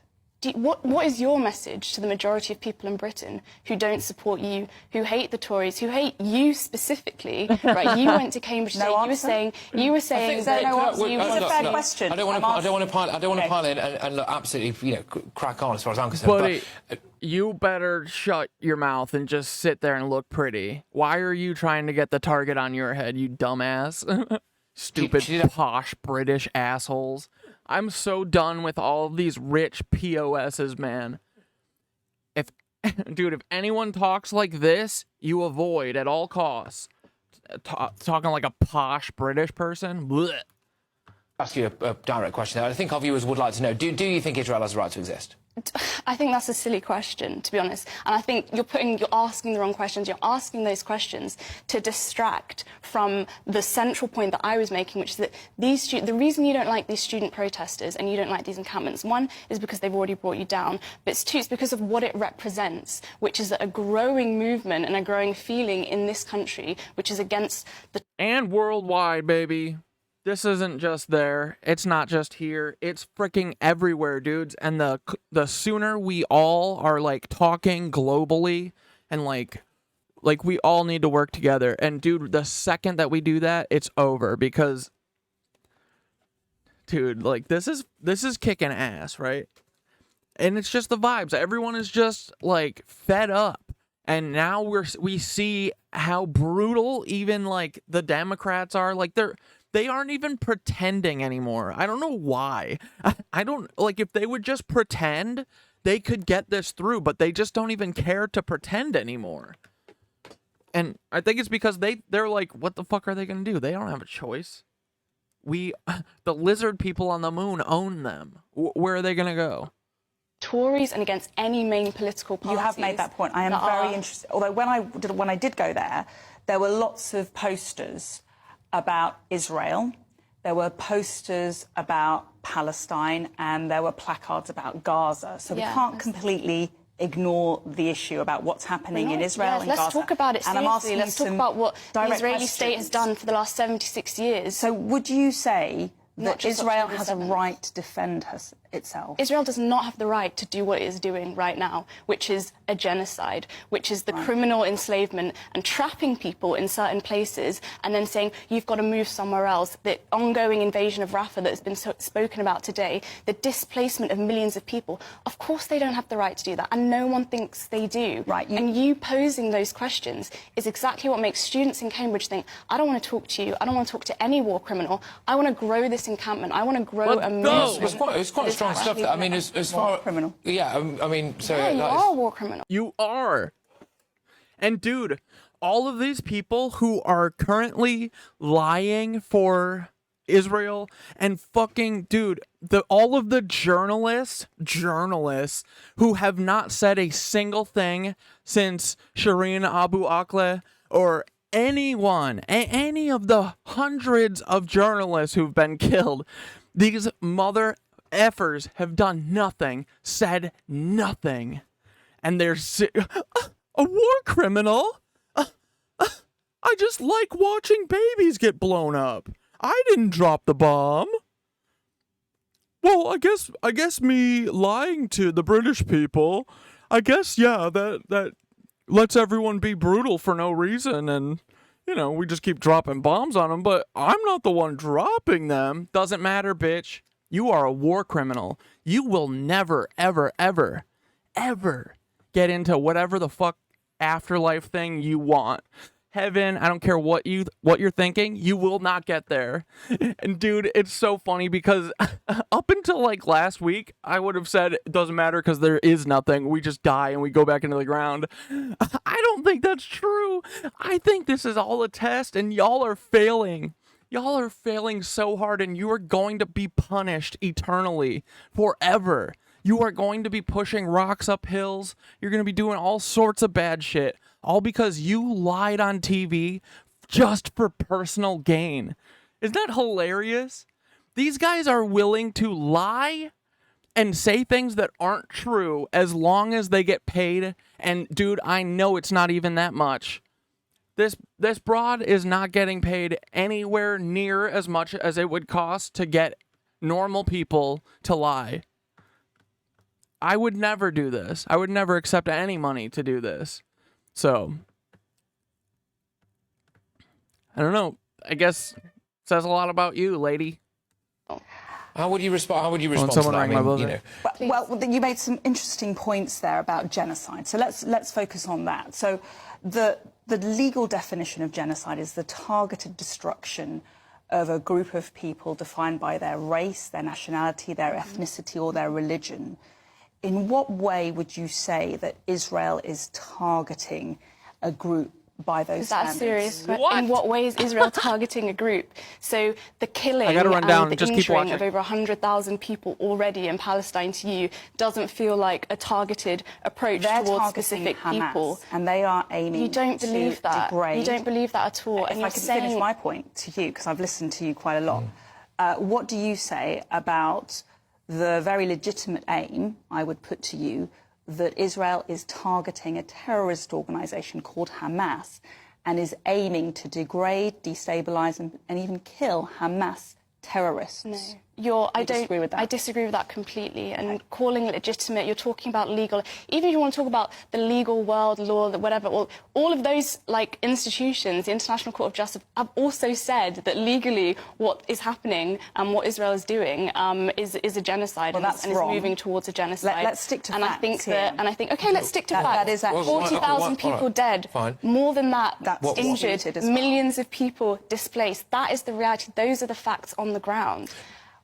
What is your message to the majority of people in Britain who don't support you, who hate the Tories, who hate you specifically? Right? You went to Cambridge today. You were saying that you It's a fair question. I don't want to pile in and look, absolutely, crack on as far as I'm concerned. But you better shut your mouth and just sit there and look pretty. Why are you trying to get the target on your head, you dumbass? Stupid posh British assholes. I'm so done with all of these rich POSs, man. dude, if anyone talks like this, you avoid at all costs. Talking like a posh British person. Blech. Ask you a direct question. I think our viewers would like to know: Do you think Israel has a right to exist? I think that's a silly question, to be honest. And I think you're asking the wrong questions. You're asking those questions to distract from the central point that I was making, which is that the reason you don't like these student protesters and you don't like these encampments, one is because they've already brought you down, but two, it's because of what it represents, which is a growing movement and a growing feeling in this country, which is against the... And worldwide, baby. This isn't just there. It's not just here. It's freaking everywhere, dudes. And the sooner we all are like talking globally and like we all need to work together. And dude, the second that we do that, it's over because dude, like this is kicking ass, right? And it's just the vibes. Everyone is just like fed up. And now we see how brutal even like the Democrats are. Like they aren't even pretending anymore. I don't know why. I don't, like, if they would just pretend, they could get this through, but they just don't even care to pretend anymore. And I think it's because they're like, what the fuck are they going to do? They don't have a choice. The lizard people on the moon own them. Where are they going to go? Tories and against any main political parties. You have made that point. I am very interested. Although when I did go there were lots of posters about Israel, there were posters about Palestine, and there were placards about Gaza. So we can't completely ignore the issue about what's happening in Israel and Gaza. Let's talk about it seriously. Let's talk about what the Israeli questions. state has done for the last 76 years. So would you say that Israel has a right to defend itself? Israel does not have the right to do what it is doing right now, which is a genocide, which is the criminal enslavement and trapping people in certain places and then saying, you've got to move somewhere else. The ongoing invasion of Rafah that has been spoken about today, the displacement of millions of people. Of course they don't have the right to do that, and no one thinks they do. Right. And you posing those questions is exactly what makes students in Cambridge think, I don't want to talk to you, I don't want to talk to any war criminal, I want to grow this encampment, I want to grow a movement. It's quite strong stuff. I mean, as far criminal. Yeah, I mean, so yeah, you are a war criminal. You are. And dude, all of these people who are currently lying for Israel and fucking, dude, all of the journalists who have not said a single thing since Shireen Abu Akleh or anyone, any of the hundreds of journalists who've been killed, these mother effers have done nothing, said nothing, and they're a war criminal. I just like watching babies get blown up. I didn't drop the bomb. Well, I guess me lying to the British people, I guess that lets everyone be brutal for no reason, and you know, we just keep dropping bombs on them, but I'm not the one dropping them. Doesn't matter, bitch. You are a war criminal. You will never, ever, ever, ever get into whatever the fuck afterlife thing you want. Heaven, I don't care what you're thinking, you will not get there. And dude, it's so funny because up until like last week, I would have said it doesn't matter because there is nothing. We just die and we go back into the ground. I don't think that's true. I think this is all a test and y'all are failing. Y'all are failing so hard and you are going to be punished eternally, forever. You are going to be pushing rocks up hills. You're going to be doing all sorts of bad shit. All because you lied on TV just for personal gain. Isn't that hilarious? These guys are willing to lie and say things that aren't true as long as they get paid. And dude, I know it's not even that much. This broad is not getting paid anywhere near as much as it would cost to get normal people to lie. I would never do this. I would never accept any money to do this. So, I don't know. I guess it says a lot about you, lady. How would you respond to that? I mean, you know. Well, you made some interesting points there about genocide. So let's focus on that. So the legal definition of genocide is the targeted destruction of a group of people defined by their race, their nationality, their ethnicity, or their religion in what way would you say that Israel is targeting a group by those Is that standards? a serious question? In what way is Israel targeting a group? So the killing I gotta run down, and the just keep injuring watching. of over 100,000 people already in Palestine to you doesn't feel like a targeted approach They're towards targeting specific Hamas, people. and they are aiming You don't believe to that. degrade. You don't believe that at all. If And I you're can saying... finish my point to you, because I've listened to you quite a lot. What do you say about the very legitimate aim, I would put to you, that Israel is targeting a terrorist organisation called Hamas and is aiming to degrade, destabilise and even kill Hamas terrorists? No. I disagree with that. I disagree with that completely. And calling it legitimate, you're talking about legal. Even if you want to talk about the legal world, law, whatever, well, all of those institutions, the International Court of Justice, have also said that legally what is happening and what Israel is doing is a genocide, Well, that's and wrong. is moving towards a genocide. Let's stick to and facts I think here. okay, let's stick to facts. That is actually 40,000 people dead, more than that injured, disputed as well. millions of people displaced. That is the reality. Those are the facts on the ground.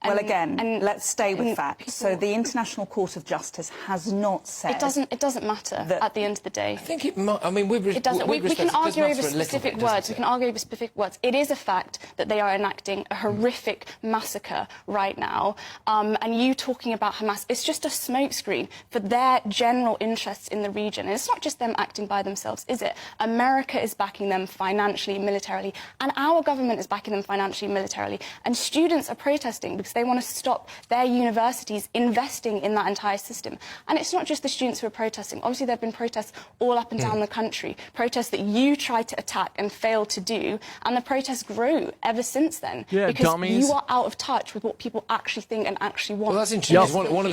Well, again, let's stay with facts. So the International Court of Justice has not said... It doesn't matter at the end of the day. I think it might... I mean, it doesn't. We can argue over specific words. We can argue over specific words. It is a fact that they are enacting a horrific massacre right now. And you talking about Hamas, it's just a smokescreen for their general interests in the region. And it's not just them acting by themselves, is it? America is backing them financially, militarily, and our government is backing them financially, militarily. And students are protesting because they want to stop their universities investing in that entire system. And it's not just the students who are protesting. Obviously, there have been protests all up and down the country, protests that you tried to attack and failed to do, and the protests grew ever since then. Yeah, because dummies. you are out of touch with what people actually think and actually want. Well, that's interesting. One of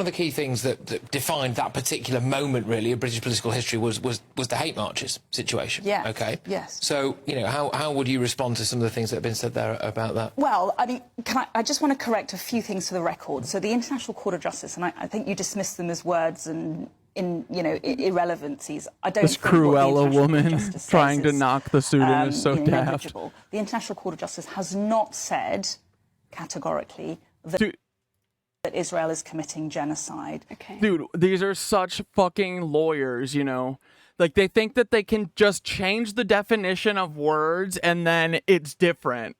the key things that defined that particular moment, really, of British political history was the hate marches situation. Yeah. Okay. Yes. So, how would you respond to some of the things that have been said there about that? Well, I mean, I just want to correct a few things for the record. So the International Court of Justice, and I think you dismiss them as words and irrelevancies. I don't This think what the Cruella International Court of woman Justice says trying to is, knock the student is so daft. negligible. The International Court of Justice has not said categorically that Israel is committing genocide. Okay. Dude, these are such fucking lawyers, Like, they think that they can just change the definition of words and then it's different.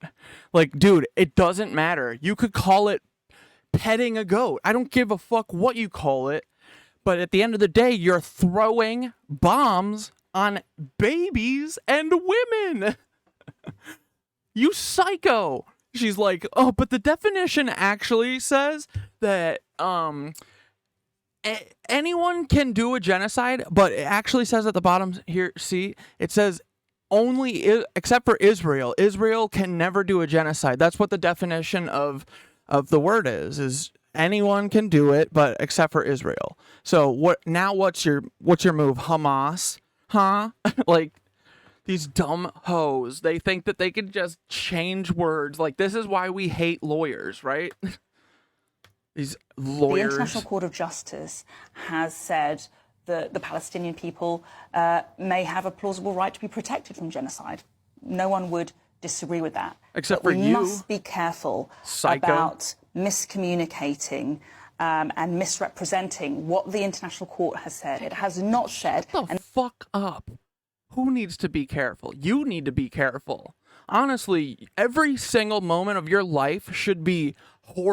Like, dude, it doesn't matter. You could call it petting a goat. I don't give a fuck what you call it. But at the end of the day, you're throwing bombs on babies and women. You psycho. She's like, oh, but the definition actually says that, anyone can do a genocide, but it actually says at the bottom here, see, it says except for Israel. Israel can never do a genocide. That's what the definition of the word is anyone can do it, but except for Israel. So what's your move, Hamas? Huh? Like, these dumb hoes, they think that they can just change words. Like, this is why we hate lawyers, right? These lawyers. The International Court of Justice has said that the Palestinian people may have a plausible right to be protected from genocide. No one would disagree with that. Except but for we you, must be careful psycho. about miscommunicating and misrepresenting what the International Court has said. It has not said... Fuck up. Who needs to be careful? You need to be careful. Honestly, every single moment of your life should be...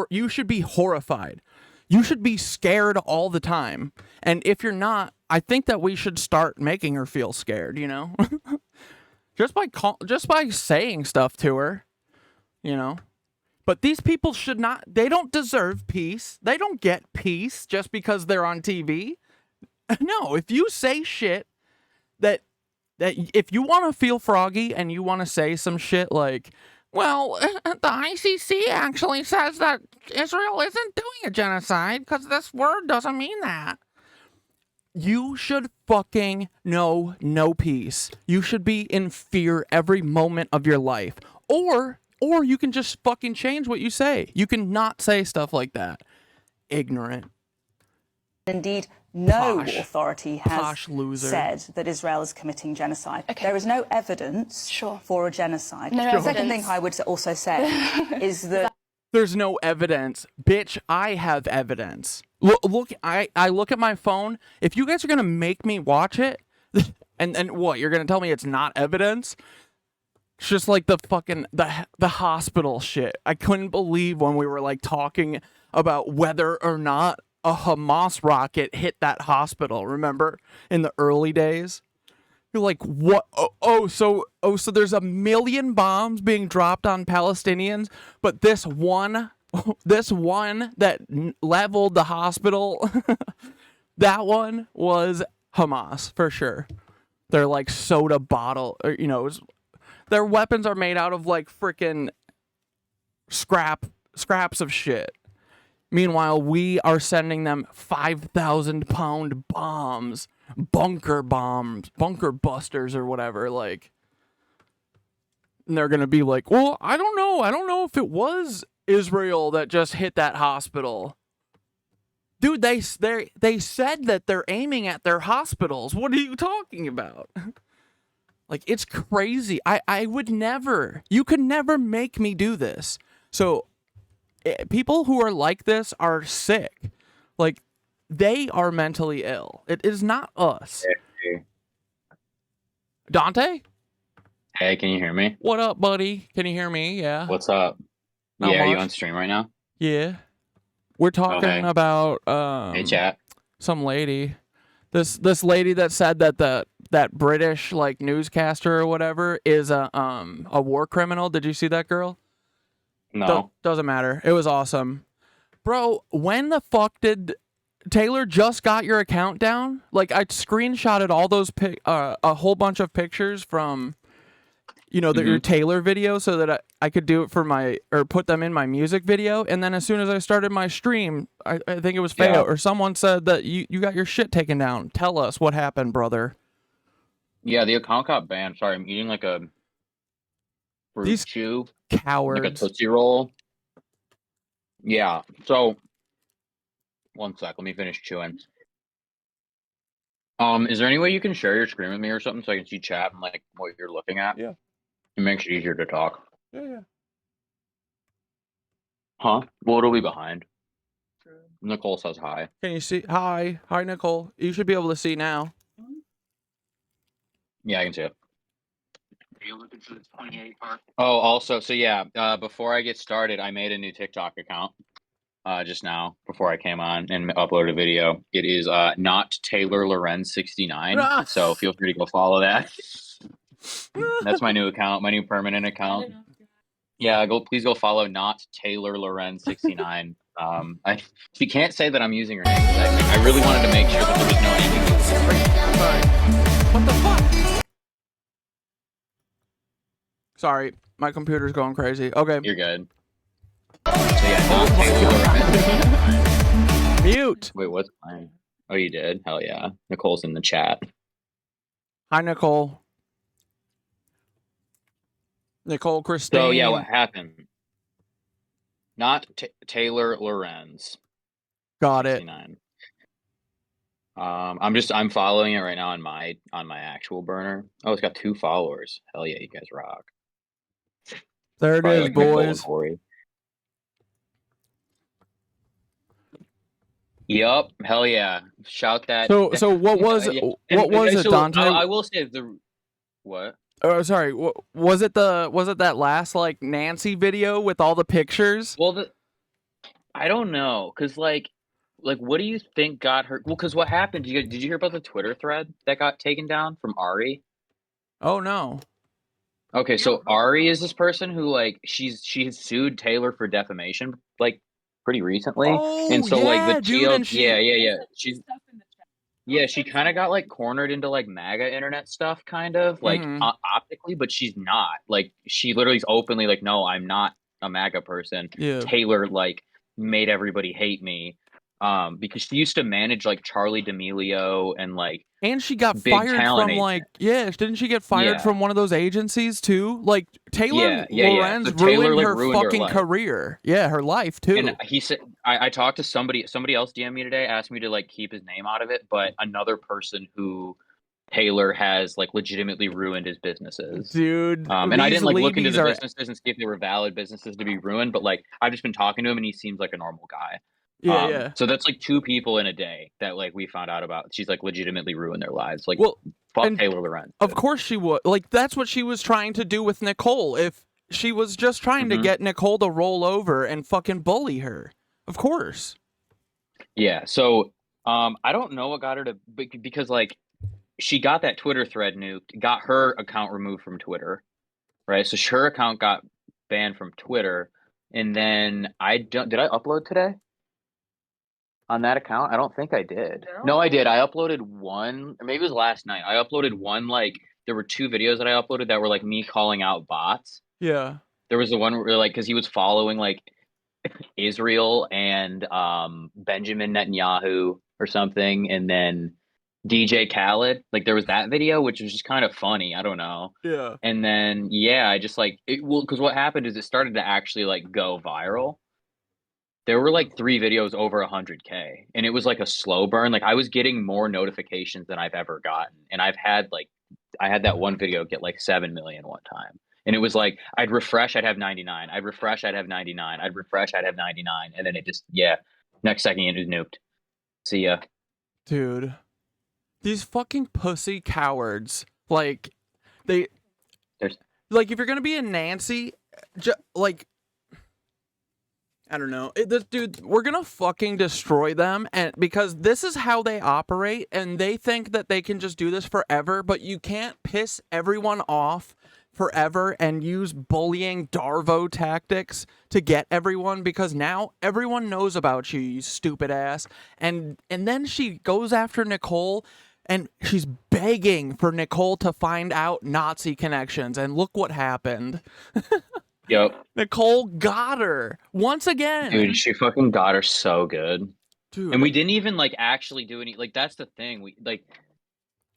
you should be horrified. You should be scared all the time. And if you're not, I think that we should start making her feel scared, just by saying stuff to her, But these people should not, they don't deserve peace. They don't get peace just because they're on TV. No, if you say shit that if you want to feel froggy and you want to say some shit like, well, the ICC actually says that Israel isn't doing a genocide because this word doesn't mean that. You should fucking know no peace. You should be in fear every moment of your life. Or you can just fucking change what you say. You can not say stuff like that. Ignorant. Indeed, no Posh. Authority has said that Israel is committing genocide. Okay. There is no evidence for a genocide. No The evidence. second thing I would also say is that There's no evidence. Bitch, I have evidence. Look, I look at my phone. If you guys are going to make me watch it, and what, you're going to tell me it's not evidence? It's just like the fucking, the hospital shit. I couldn't believe when we were like talking about whether or not a Hamas rocket hit that hospital, remember? In the early days? You're like, what? So there's 1 million bombs being dropped on Palestinians, but this one that leveled the hospital, that one was Hamas for sure. They're like soda bottle, or, you know, their weapons are made out of like freaking scraps of shit. Meanwhile, we are sending them 5,000-pound bombs. Bunker busters or whatever, like, and they're gonna be like, well, I don't know if it was Israel that just hit that hospital. Dude, they said that they're aiming at their hospitals. What are you talking about? Like, it's crazy. I would never, you could never make me do this. So people who are like this are sick. Like, they are mentally ill. It is not us. Hey. Dante? Hey, can you hear me? What up, buddy? Can you hear me? Yeah. What's up? Not Are you much. on stream right now? Yeah. We're talking about hey, chat. some lady. This lady that said that that British like newscaster or whatever is a war criminal. Did you see that girl? No. Doesn't matter. It was awesome. Bro, when the fuck did Taylor just got your account down? Like, I screenshotted all those a whole bunch of pictures from, you know, your Taylor video so that I could do it for put them in my music video. And then as soon as I started my stream, I think it was Feo or someone said that you got your shit taken down. Tell us what happened, brother. Yeah, the account got banned. Sorry, I'm eating like a fruit chew. Cowards. Like a Tootsie Roll. Yeah, so... One sec, let me finish chewing. Is there any way you can share your screen with me or something so I can see chat and like what you're looking at? Yeah. It makes it easier to talk. Yeah. Huh? Well, it'll be behind. Nicole says hi. Can you see? Hi, Nicole. You should be able to see now. Yeah, I can see it. Are you looking for the 28 part? Oh, also, so yeah, before I get started, I made a new TikTok account. Just now before I came on and uploaded a video. It is not Taylor Lorenz 69. So feel free to go follow that. That's my new account, my new permanent account. Yeah, please go follow not Taylor Lorenz 69. She can't say that I'm using her name. I really wanted to make sure that there was no ambiguity. What the fuck? Sorry, my computer's going crazy. Okay. You're good. So yeah, not Taylor Lorenz. Mute. Wait, what's mine? Oh, you did? Hell yeah. Nicole's in the chat. Hi, Nicole. Nicole Christine. So yeah, what happened? Not Taylor Lorenz. Got it. 69. I'm following it right now on my actual burner. Oh, it's got 2 followers. Hell yeah, you guys rock. There it is, boys. Yup, hell yeah! Shout that. So what was it, Dante? I will say what? Oh, sorry. Was it that last like Nancy video with all the pictures? Well, I don't know, cause like what do you think got her? Well, cause what happened? Did you hear about the Twitter thread that got taken down from Ari? Oh no. Okay, so Ari is this person who like she has sued Taylor for defamation like pretty recently, and so like the dude, she kind of got like cornered into like MAGA internet stuff, kind of like optically, but she's not. Like she literally is openly like, no, I'm not a MAGA person. Yeah. Taylor like made everybody hate me, because she used to manage like Charlie D'Amelio and like. And she got fired from like didn't she get fired from one of those agencies too? Like Taylor Lorenz So Taylor, ruined like, her fucking career. Yeah, her life too. And he said I talked to somebody else DM'd me today, asked me to like keep his name out of it, but another person who Taylor has like legitimately ruined his businesses, dude. And I didn't like look into Leebies the businesses and see if they were valid businesses to be ruined, but like I've just been talking to him and he seems like a normal guy. Yeah. So that's like 2 people in a day that like we found out about. She's like legitimately ruined their lives. Like, well, fuck Taylor Lorenz. Of course she would. Like that's what she was trying to do with Nicole. If she was just trying to get Nicole to roll over and fucking bully her. Of course. Yeah. So I don't know what got her to, because like she got that Twitter thread nuked, got her account removed from Twitter, right? So her account got banned from Twitter, and then did I upload today on that account? I don't think I did. No, I did. I uploaded one, or maybe it was last night. I uploaded one, like there were 2 videos that I uploaded that were like me calling out bots. Yeah. There was the one where like, because he was following like Israel and Benjamin Netanyahu or something, and then DJ Khaled. Like there was that video, which was just kind of funny. I don't know. Yeah. And then I just like because what happened is it started to actually like go viral. There were like 3 videos over 100K, and it was like a slow burn. Like I was getting more notifications than I've ever gotten, and I had that one video get like 7 million one time. And it was like, I'd refresh, I'd have 99. I'd refresh, I'd have 99. I'd refresh, I'd have 99. And then it just, next second it was nuked. See ya. Dude. These fucking pussy cowards. Like, like, if you're gonna be a Nancy, like, I don't know. Dude, we're gonna fucking destroy them, and because this is how they operate, and they think that they can just do this forever, but you can't piss everyone off forever and use bullying DARVO tactics to get everyone, because now everyone knows about you, you stupid ass. And then she goes after Nicole, and she's begging for Nicole to find out Nazi connections, and look what happened. Yep. Nicole got her once again. Dude, she fucking got her so good. Dude. And we didn't even like actually do any, like that's the thing. We like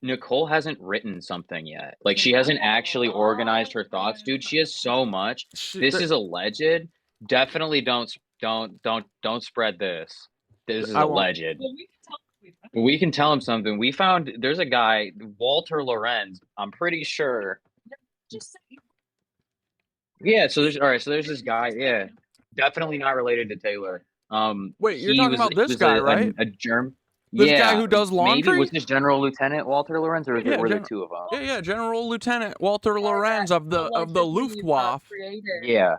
Nicole hasn't written something yet. Like she hasn't actually organized her thoughts, dude. She has so much. This is alleged. Definitely don't spread this. This is alleged. We can tell him something. We found there's a guy, Walter Lorenz. I'm pretty sure. Yeah. So there's this guy. Yeah, definitely not related to Taylor. Wait, you're talking about this guy, right? A germ. This guy who does laundry? Maybe was this General Lieutenant Walter Lorenz, or were there 2 of them? Yeah, General Lieutenant Walter Lorenz of the Luftwaffe. Yeah.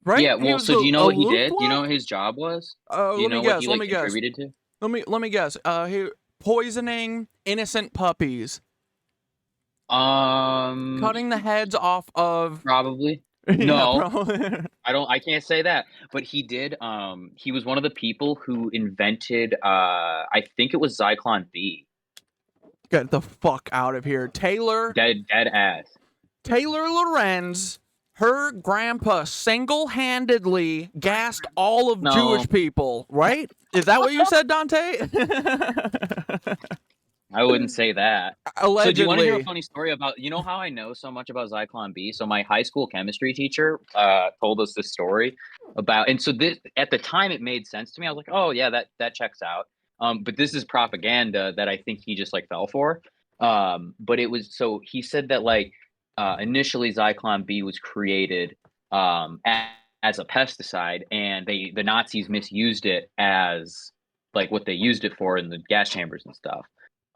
Right? Yeah. Well, so do you know what he did? Do you know what his job was? Do you know what he contributed to? Let me guess. He poisoning innocent puppies. Cutting the heads off of probably. No, I can't say that, but he did. He was one of the people who invented, I think it was Zyklon B. Get the fuck out of here. Taylor. Dead ass. Taylor Lorenz, her grandpa single-handedly gassed all of Jewish people, right? Is that what you said, Dante? I wouldn't say that. Allegedly. So do you want to hear a funny story about, you know how I know so much about Zyklon B? So my high school chemistry teacher told us this story about, and so this, at the time it made sense to me. I was like, oh yeah, that checks out. But this is propaganda that I think he just like fell for. But it was, so he said that like initially Zyklon B was created as a pesticide, and the Nazis misused it as like what they used it for in the gas chambers and stuff.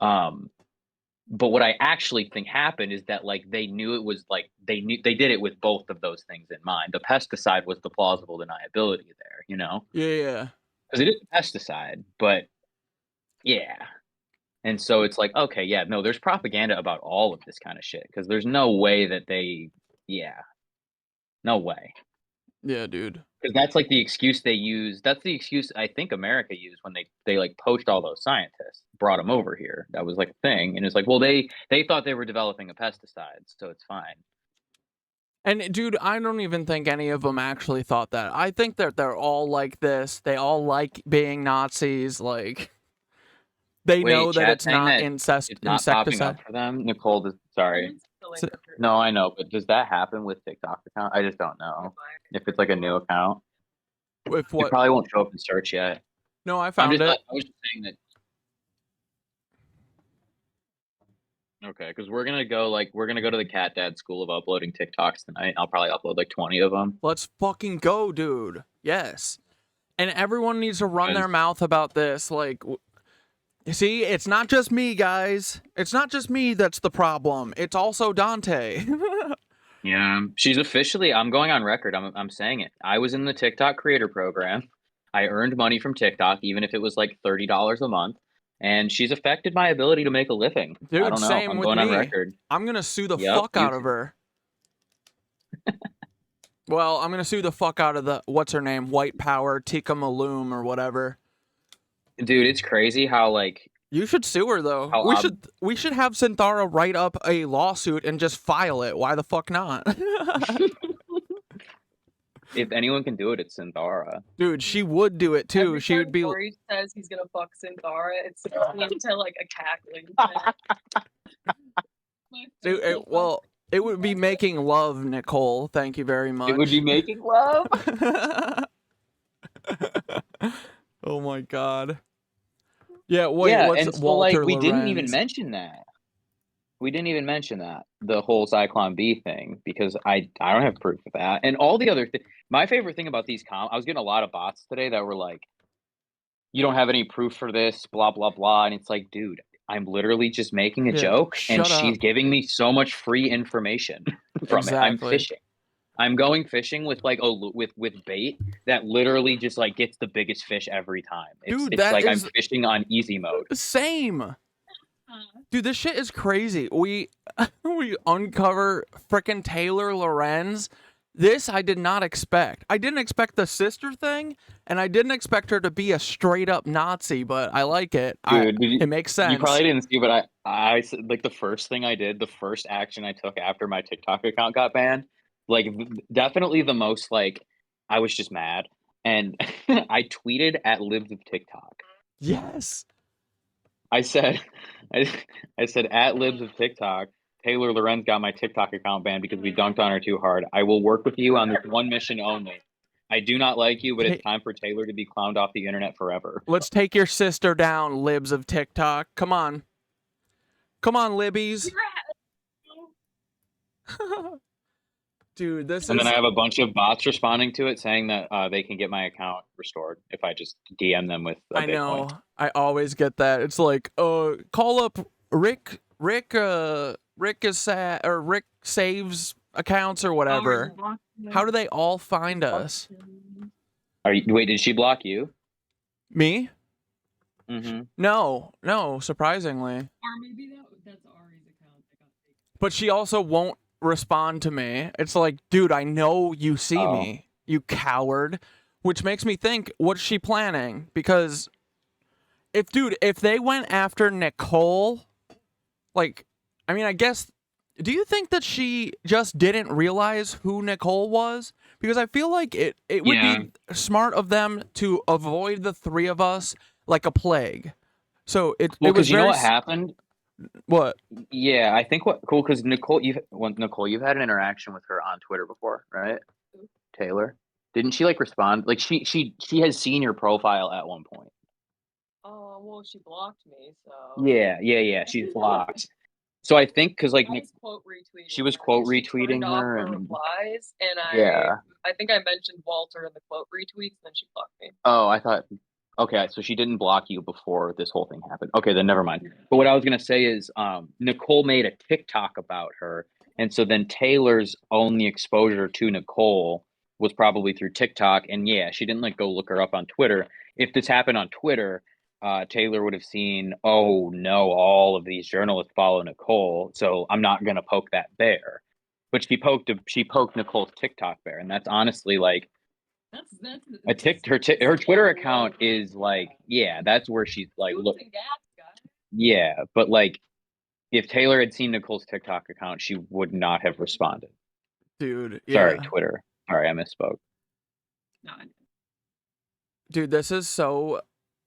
But what I actually think happened is that like they knew it was like they did it with both of those things in mind. The pesticide was the plausible deniability there, you know? Yeah. Because it is a pesticide, but yeah. And so it's like, okay, yeah, no, there's propaganda about all of this kind of shit, because there's no way that no way. Yeah, dude. Because that's like the excuse they use. That's the excuse I think America used when they like poached all those scientists, brought them over here. That was like a thing. And it's like, well, they thought they were developing a pesticide, so it's fine. And dude, I don't even think any of them actually thought that. I think that they're all like this. They all like being Nazis. Like they know that it's not It's not popping up for them. Nicole, sorry. No, I know, but does that happen with TikTok account? I just don't know if it's like a new account. If what? It probably won't show up in search yet. No, I found it. I was just saying that. Okay, because we're gonna go to the Catdad school of uploading TikToks tonight. I'll probably upload like 20 of them. Let's fucking go, dude. Yes. And everyone needs to run their mouth about this. Like, see, it's not just me, guys. It's not just me that's the problem. It's also Dante. Yeah, she's officially. I'm going on record. I'm saying it. I was in the TikTok creator program. I earned money from TikTok, even if it was like $30 a month. And she's affected my ability to make a living. Dude, I don't know. same I'm with going on me. record. I'm gonna sue the Yep, fuck out of her. Well, I'm gonna sue the fuck out of the what's her name, White Power, Tika Maloom or whatever. Dude, it's crazy how like you should sue her though. How We should have Synthara write up a lawsuit and just file it. Why the fuck not? If anyone can do it, it's Synthara. Dude, she would do it too. Every She would time be. Corey says he's gonna fuck Synthara, it's into like a cackling. Dude, it would be making love, Nicole. Thank you very much. It would be making love. Oh my god. Yeah. And What's so, Walter like, we didn't Lorenz? even mention that. We didn't even mention that, the whole Cyclone B thing, because I don't have proof of that. And all the other things. My favorite thing about these I was getting a lot of bots today that were like, you don't have any proof for this, blah, blah, blah. And it's like, dude, I'm literally just making a joke, and she's giving me so much free information from it. I'm fishing. I'm going fishing with like with bait that literally just like gets the biggest fish every time. It's like I'm fishing on easy mode. Same. Dude, this shit is crazy. We uncover frickin' Taylor Lorenz. This I did not expect. I didn't expect the sister thing, and I didn't expect her to be a straight up Nazi, but I like it. Dude, it makes sense. You probably didn't see, but I like the first thing I did, the first action I took after my TikTok account got banned, like definitely the most like I was just mad, and I tweeted at Libs of TikTok. Yes. I said at Libs of TikTok, Taylor Lorenz got my TikTok account banned because we dunked on her too hard. I will work with you on this one mission only. I do not like you, but it's time for Taylor to be clowned off the internet forever. Let's take your sister down, Libs of TikTok. Come on. Come on, Libbies. Dude, this And then I have a bunch of bots responding to it saying that they can get my account restored if I just DM them with I know. I always get that. It's like, call up Rick is sad, or Rick saves accounts or whatever. How do they all find us? Wait, did she block you? Me? Mm-hmm. No, surprisingly. Or maybe that's Ari's account that got taken. But she also won't respond to me. It's like, dude, I know you see me, you coward. Which makes me think, what's she planning? Because if they went after Nicole, like, I mean, I guess, do you think that she just didn't realize who Nicole was? Because I feel like it would be smart of them to avoid the three of us like a plague. So it was because you know what happened? What? Yeah, I think because Nicole, you've had an interaction with her on Twitter before, right? Taylor, didn't she like respond? Like she has seen your profile at one point. Oh, well, she blocked me, so. Yeah. She's blocked. So I think because like she was quote retweeting her and replies, and I think I mentioned Walter in the quote retweets, and then she blocked me. Oh, I thought. Okay, so she didn't block you before this whole thing happened. Okay, then never mind. But what I was gonna say is, Nicole made a TikTok about her, and so then Taylor's only exposure to Nicole was probably through TikTok, and yeah, she didn't like go look her up on Twitter. If this happened on Twitter, Taylor would have seen, oh no, all of these journalists follow Nicole, so I'm not gonna poke that bear. But she poked Nicole's TikTok bear, and that's honestly like. Her Twitter account is like, yeah, that's where she's like, look, yeah, but like, if Taylor had seen Nicole's TikTok account, she would not have responded. Dude, sorry, Twitter. Sorry, I misspoke. Dude, this is so,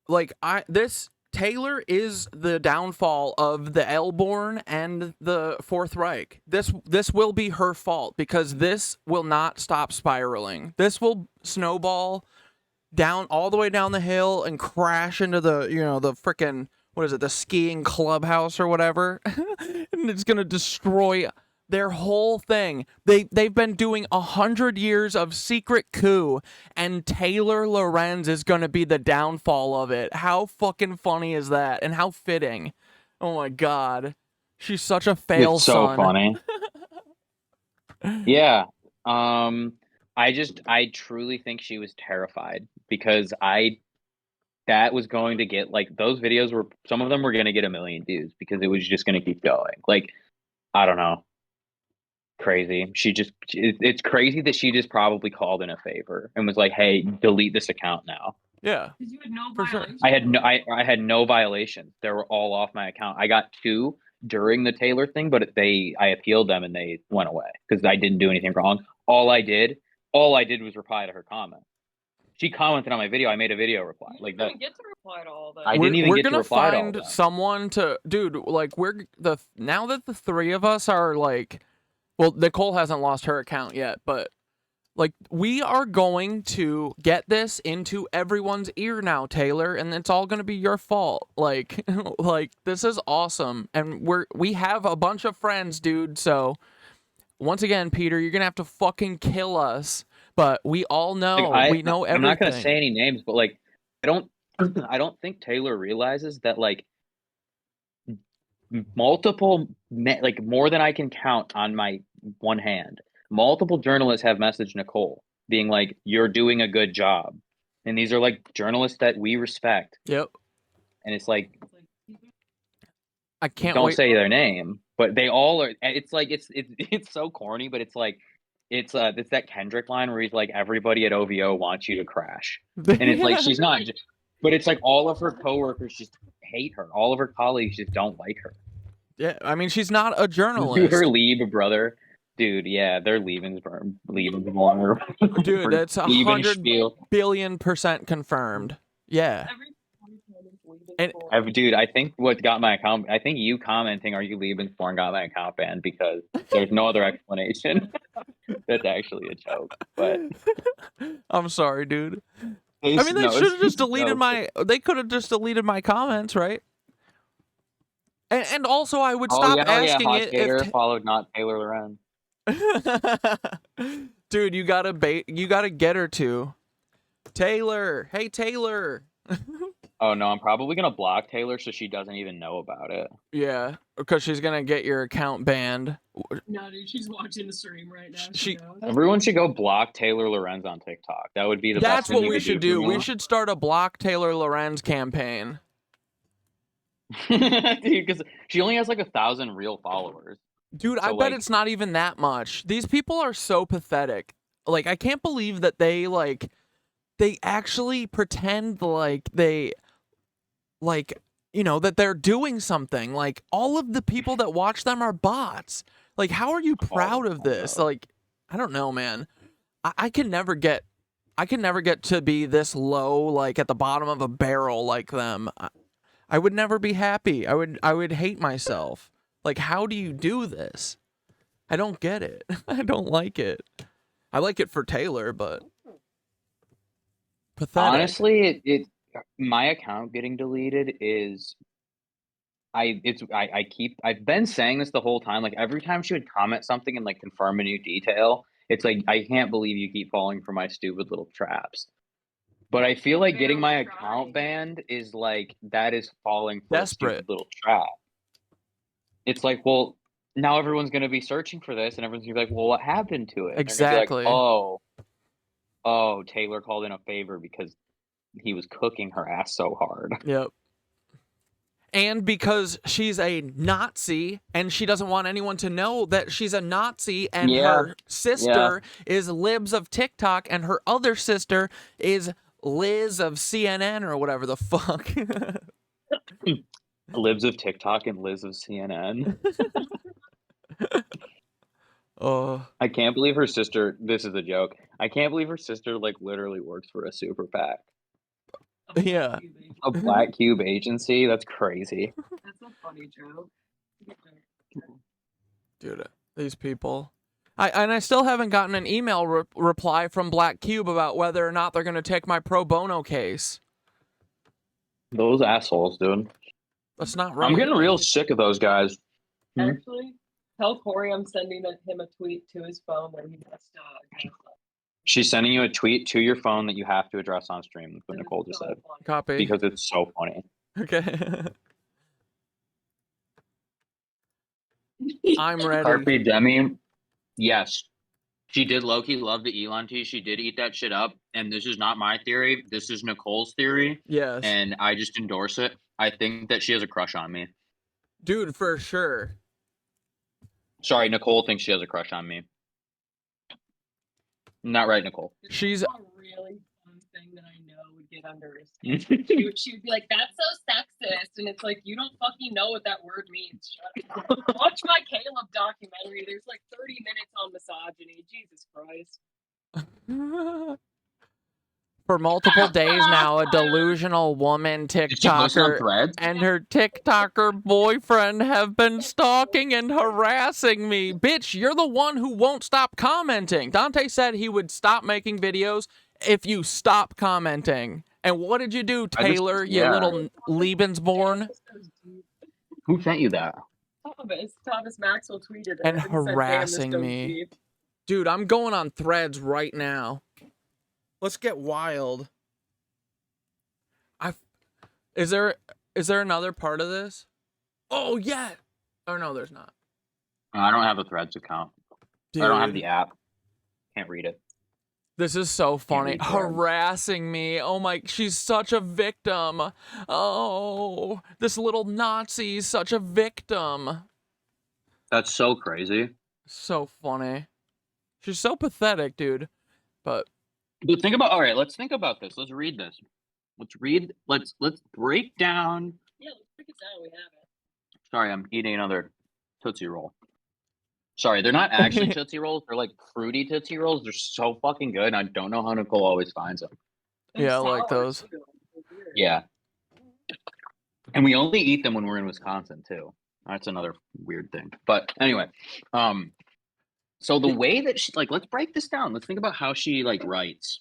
like, Taylor is the downfall of the Elborn and the Fourth Reich. This will be her fault because this will not stop spiraling. This will snowball down all the way down the hill and crash into the frickin' what is it, the skiing clubhouse or whatever, and it's gonna destroy their whole thing. They've been doing 100 years of secret coup, and Taylor Lorenz is gonna be the downfall of it. How fucking funny is that? And how fitting. Oh my god. She's such a fail It's so son. funny. Yeah. I truly think she was terrified because that was going to get, like, those videos were, some of them were going to get 1 million views because it was just going to keep going. Like, I don't know. Crazy. It's crazy that she just probably called in a favor and was like, hey, delete this account now. Yeah. You had no for sure. I had no violations. They were all off my account. I got 2 during the Taylor thing, but I appealed them and they went away because I didn't do anything wrong. All I did was reply to her comment. She commented on my video. I made a video reply. Like that. Get to reply to all that. I didn't even get to reply to all We're gonna that. find someone to, dude. Like now that the 3 of us are like, well, Nicole hasn't lost her account yet, but like we are going to get this into everyone's ear now, Taylor, and it's all gonna be your fault. Like, like this is awesome, and we have a bunch of friends, dude. So once again, Peter, you're gonna have to fucking kill us. But we all know, Like, we know everything. I'm not gonna say any names, but like, I don't think Taylor realizes that like multiple, like more than I can count on my one hand. Multiple journalists have messaged Nicole being like, "You're doing a good job," and these are like journalists that we respect. Yep. And it's like, I can't don't wait. say their name, but they all are. It's like it's so corny, but it's like. It's that Kendrick line where he's like, everybody at OVO wants you to crash. And it's like, she's not, but it's like all of her coworkers just hate her. All of her colleagues just don't like her. Yeah, I mean, she's not a journalist. Her Leeb brother, dude, yeah, they're leaving. Dude, that's 100 billion% confirmed. Yeah. And dude, I think what got my account, I think you commenting, "Are you leaving?" porn got my account banned because there's no other explanation. That's actually a joke, but I'm sorry, dude. I mean, they should have just deleted they could have just deleted my comments, right? And also, I would stop asking Hot it Gator if followed not Taylor Lorenz. Dude, you gotta get her to Taylor. Hey, Taylor. Oh no, I'm probably gonna block Taylor so she doesn't even know about it. Yeah, because she's gonna get your account banned. No, dude, she's watching the stream right now. Everyone should go block Taylor Lorenz on TikTok. That would be the best thing That's what you we could should do. do. We should start a block Taylor Lorenz campaign. Dude, because she only has like 1,000 real followers. Dude, So, I bet it's not even that much. These people are so pathetic. Like, I can't believe that they actually pretend like they, like, you know, that they're doing something. Like, all of the people that watch them are bots. Like, how are you proud of this? Like, I don't know, man. I can never get to be this low, like, at the bottom of a barrel like them. I would never be happy. I would hate myself. Like, how do you do this? I don't get it. I don't like it. I like it for Taylor, but pathetic. Honestly, my account getting deleted is I've been saying this the whole time. Like, every time she would comment something and like confirm a new detail, it's like, I can't believe you keep falling for my stupid little traps. But I feel like getting my account banned is like, that is falling for a stupid little trap. It's like, well, now everyone's going to be searching for this, and everyone's going to be like, well, what happened to it? And they're gonna be like, oh, Taylor called in a favor because he was cooking her ass so hard. Yep. And because she's a Nazi, and she doesn't want anyone to know that she's a Nazi, and her sister is Libs of TikTok, and her other sister is Liz of CNN or whatever the fuck. Libs of TikTok and Liz of CNN. Oh, I can't believe her sister. This is a joke. I can't believe her sister like literally works for a super PAC. Yeah. A Black Cube agency. That's crazy. That's a funny joke. Dude, these people. I still haven't gotten an email reply from Black Cube about whether or not they're going to take my pro bono case. Those assholes, dude. That's not right. I'm getting real sick of those guys. Actually, tell Corey I'm sending him a tweet to his phone when he has to. She's sending you a tweet to your phone that you have to address on stream. That's what Nicole just said. Copy. Because it's so funny. Okay. I'm ready. Carpe Demi, yes. She did low-key love the Elon tea. She did eat that shit up. And this is not my theory. This is Nicole's theory. Yes. And I just endorse it. I think that she has a crush on me. Dude, for sure. Sorry, Nicole thinks she has a crush on me. Not right, Nicole. She's a really fun thing that I know would get under her skin. she would be like, "That's so sexist," and it's like, you don't fucking know what that word means. Shut up. Watch my Caleb documentary. There's like 30 minutes on misogyny. Jesus Christ. For multiple days now, a delusional woman TikToker and her TikToker boyfriend have been stalking and harassing me. Bitch, you're the one who won't stop commenting. Dante said he would stop making videos if you stop commenting. And what did you do, Taylor, you little Lebensborn? Who sent you that? Thomas Maxwell tweeted it. And said, "Damn, this harassing goes me. deep." Dude, I'm going on Threads right now. Let's get wild. Is there another part of this? Oh yeah. Oh no, there's not. I don't have a Threads account. Dude. I don't have the app. Can't read it. This is so funny. Harassing me. Oh my, she's such a victim. Oh, this little Nazi's such a victim. That's so crazy. So funny. She's so pathetic, dude. But think about, all right, let's think about this. Let's read this. Let's break down. Yeah, let's break it down. We have it. Sorry, I'm eating another Tootsie Roll. Sorry, they're not actually Tootsie Rolls. They're like fruity Tootsie Rolls. They're so fucking good. And I don't know how Nicole always finds them. yeah, I like those. Yeah. And we only eat them when we're in Wisconsin too. That's another weird thing. But anyway, so the way that she, like, let's break this down. Let's think about how she like writes.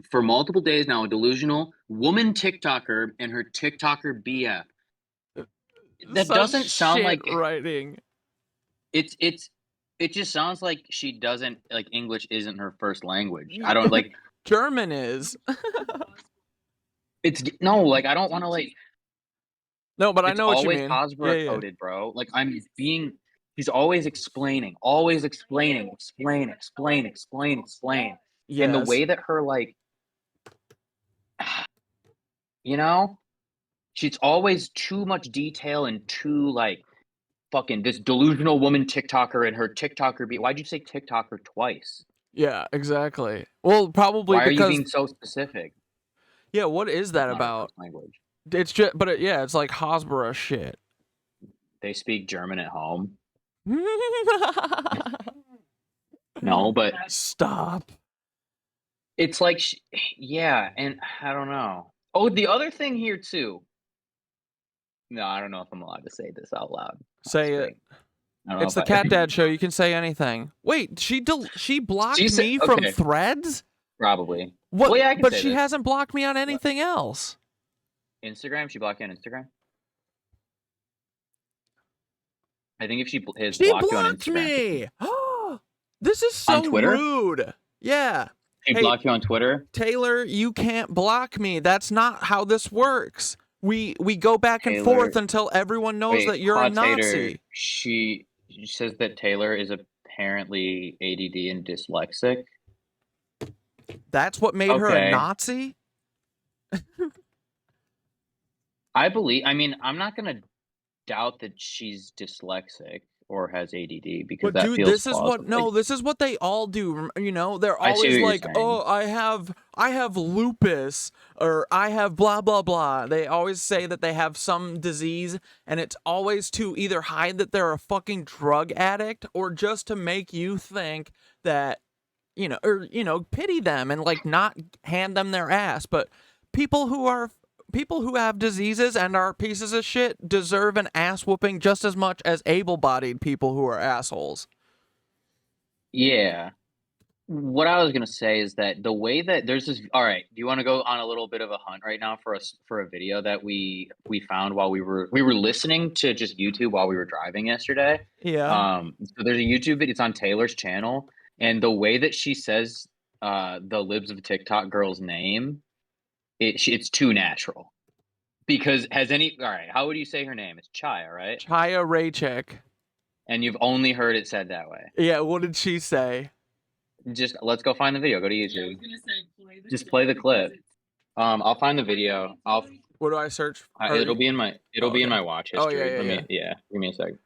For multiple days now, a delusional woman TikToker and her TikToker BF. That Such doesn't sound shit like writing. It just sounds like she doesn't like English isn't her first language. I don't like German is. It's no, like I don't want to like. No, but I know what you mean. It's always Hasbro coded, bro. Like she's always explaining, explain. Yes. And the way that her like, you know, she's always too much detail and too like, fucking this delusional woman TikToker and her TikToker. Why'd you say TikToker twice? Yeah, exactly. Well, probably Why because. are you being so specific? Yeah, what is that about? Language. It's just, but yeah, it's like Hasbro shit. They speak German at home. No, but stop. It's like, yeah, and I don't know. Oh, the other thing here too. No, I don't know if I'm allowed to say this out loud. Say it. It's the Catdad show. You can say anything. Wait, she blocked me from Threads? Probably. What? Well, yeah, I can but say she this. hasn't blocked me on anything else. Instagram? She blocked you on Instagram? I think if she has She blocked you on blocked Instagram. me. This is so On Twitter? rude. Yeah. She blocked you on Twitter? Taylor, you can't block me. That's not how this works. We go back and Taylor- forth until everyone knows Wait, that you're a Tater, Nazi. She says that Taylor is apparently ADD and dyslexic. That's what made her a Okay. Nazi? I mean, I'm not going to doubt that she's dyslexic or has ADD because But that dude, feels this is what plausible. this is what they all do. You know, they're I see always what you're like, saying. "Oh, I have lupus," or "I have blah blah blah." They always say that they have some disease, and it's always to either hide that they're a fucking drug addict or just to make you think that, or pity them and like not hand them their ass. But people who have diseases and are pieces of shit deserve an ass whooping just as much as able-bodied people who are assholes. Yeah. what I was gonna say is that the way that there's this. All right, do you want to go on a little bit of a hunt right now for us for a video that we found while we were listening to just YouTube while we were driving yesterday? Yeah. So there's a YouTube video. It's on Taylor's channel, and the way that she says the libs of TikTok girl's name, it's too natural. Because all right, how would you say her name? It's Chaya, right? Chaya Raychik. And you've only heard it said that way. Yeah, what did she say? Just let's go find the video. Go to YouTube. I was gonna say Just play the clip. I'll find the video. What do I search? It'll be in my in my watch history. Oh, yeah. Give me a second.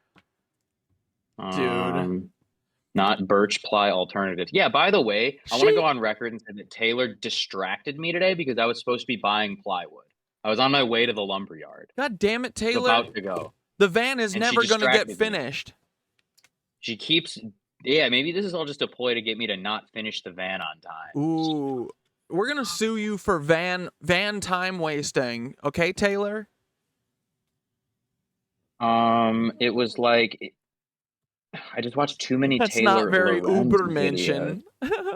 Dude. Not birch ply alternative. Yeah, by the way, I want to go on record and say that Taylor distracted me today because I was supposed to be buying plywood. I was on my way to the lumberyard. God damn it, Taylor. About to go. The van is never going to get finished. She keeps... Yeah, maybe this is all just a ploy to get me to not finish the van on time. Ooh. We're going to sue you for van time wasting. Okay, Taylor? It was like... I just watched too many Taylor Lorenz Ubermensch.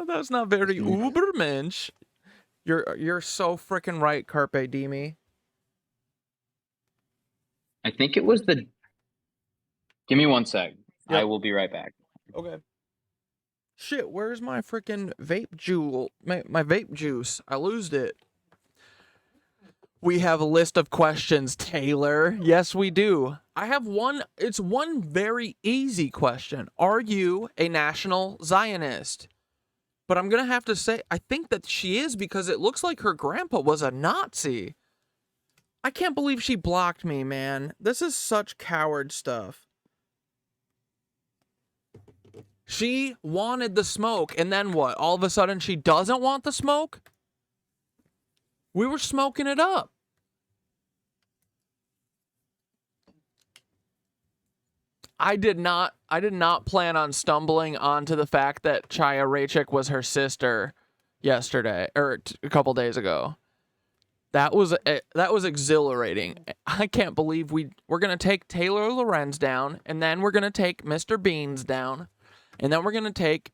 That's not very Ubermensch. You're so freaking right, Carpe Diem. I think it was the... Give me one sec. Yep. I will be right back. Okay. Shit, where's my freaking vape jewel? My vape juice. I lost it. We have a list of questions, Taylor. Yes, we do. I have one. It's one very easy question. Are you a national Zionist? But I'm going to have to say, I think that she is because it looks like her grandpa was a Nazi. I can't believe she blocked me, man. This is such coward stuff. She wanted the smoke, and then what? All of a sudden, she doesn't want the smoke? We were smoking it up. I did not plan on stumbling onto the fact that Chaya Raychik was her sister yesterday, or a couple days ago. That was exhilarating. I can't believe we're going to take Taylor Lorenz down, and then we're going to take Mr. Beans down, and then we're going to take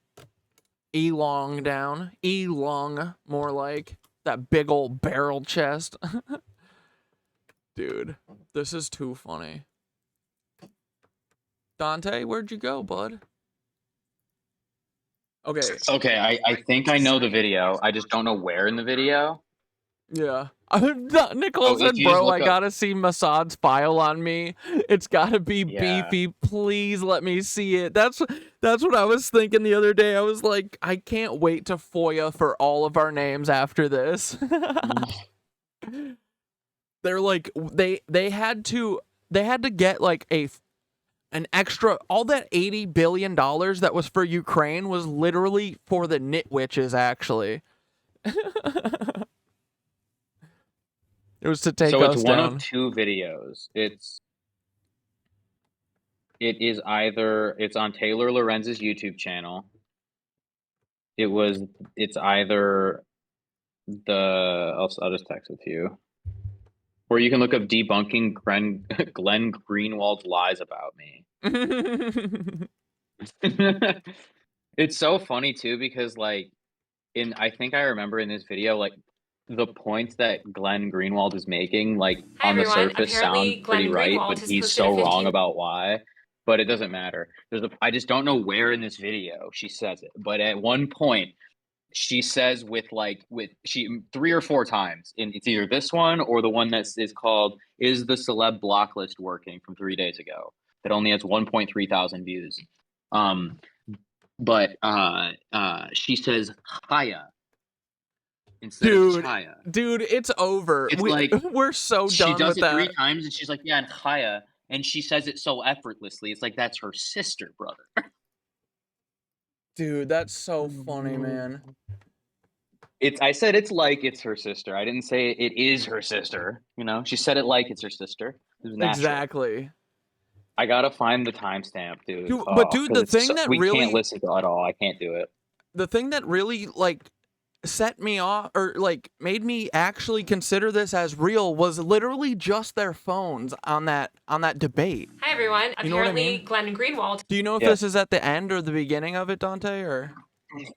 Elong down. Elong, more like. That big old barrel chest. Dude, this is too funny. Dante, where'd you go, bud? Okay. Okay, I think I know the video. I just don't know where in the video. Yeah. Nicole said, bro, I gotta see Massad's file on me. It's gotta be beefy. Please let me see it. That's what I was thinking the other day. I was like, I can't wait to FOIA for all of our names after this. They're like, they had to get like an extra, all that $80 billion that was for Ukraine was literally for the KnitWitches, actually. It was to take us down. So it's one of two videos. It's on Taylor Lorenz's YouTube channel. It's either I'll just text it to you. Or you can look up debunking Glenn Greenwald's lies about me. It's so funny too because like I think I remember in this video like the points that Glenn Greenwald is making, like on the surface sound pretty right, but he's so wrong about why. But it doesn't matter. I just don't know where in this video she says it. But at one point, she says she 3 or 4 times, and it's either this one or the one that is called "Is the Celeb Block List Working?" from 3 days ago that only has 1.3 thousand views. But she says Chaya. Dude, it's over. We're so done with that. She does it 3 times, and she's like, "Yeah, and Chaya," and she says it so effortlessly. It's like that's her sister, brother. Dude, that's so funny, man. I said it's like it's her sister. I didn't say it is her sister. You know, she said it like it's her sister. It was natural. Exactly. I gotta find the timestamp, dude. Dude, the thing that we really can't listen to it at all. I can't do it. The thing that really like set me off or like made me actually consider this as real was literally just their phones on that debate. Hi everyone. You know what I Apparently mean? Glenn Greenwald. Do you know if this is at the end or the beginning of it, Dante, or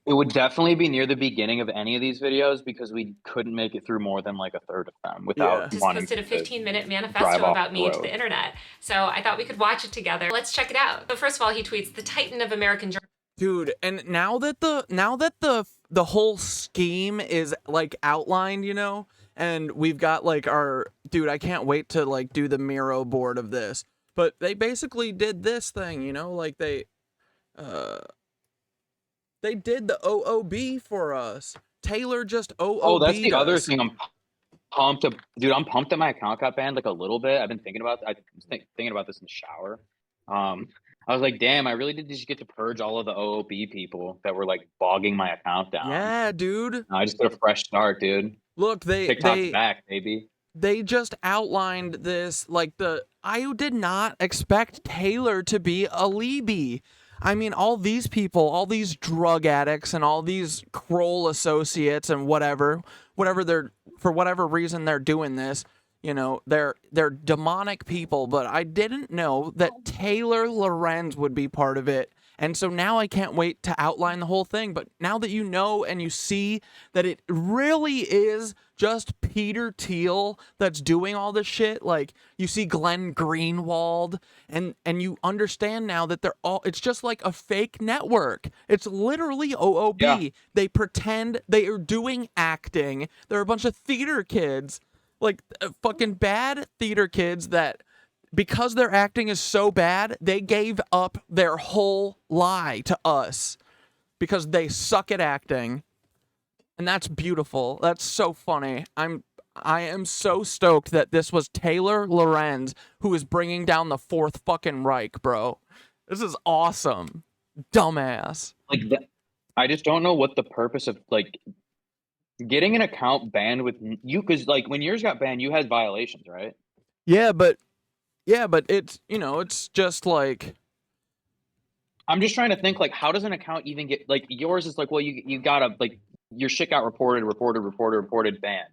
It would definitely be near the beginning of any of these videos because we couldn't make it through more than like a third of them without Just wanting posted a to 15-minute drive manifesto off about the me into road. the internet. So I thought we could watch it together. Let's check it out. So first of all, he tweets, "The Titan of American journalism." Dude, and now that the whole scheme is like outlined, you know, and we've got like our dude, I can't wait to like do the Miro board of this. But they basically did this thing, you know, like they did the OOB for us. Taylor just OOB'd Oh, that's the other us. thing. I'm pumped up, dude. I'm pumped that my account got banned like a little bit. I've been thinking about. I was thinking about this in the shower. I was like, damn, I really did just get to purge all of the OOB people that were like bogging my account down. Yeah, dude. I just did a fresh start, dude. Look, TikTok's back, baby. They just outlined this like I did not expect Taylor to be a Leebie. I mean, all these people, all these drug addicts and all these Kroll associates and whatever they're, for whatever reason they're doing this, you know, they're demonic people, but I didn't know that Taylor Lorenz would be part of it. And so now I can't wait to outline the whole thing. But now that you know and you see that it really is just Peter Thiel that's doing all this shit, like you see Glenn Greenwald, and you understand now that it's just like a fake network. It's literally OOB. Yeah. They pretend they are doing acting. They're a bunch of theater kids, like fucking bad theater kids that, because their acting is so bad, they gave up their whole lie to us because they suck at acting. And that's beautiful. That's so funny. I am so stoked that this was Taylor Lorenz who is bringing down the fourth fucking Reich, bro. This is awesome. Dumbass. Like, I just don't know what the purpose of like getting an account banned with you, because like when yours got banned, you had violations, right? Yeah, but it's, you know, it's just like, I'm just trying to think, like, how does an account even get, like, yours is like, well, you gotta, like, your shit got reported, banned.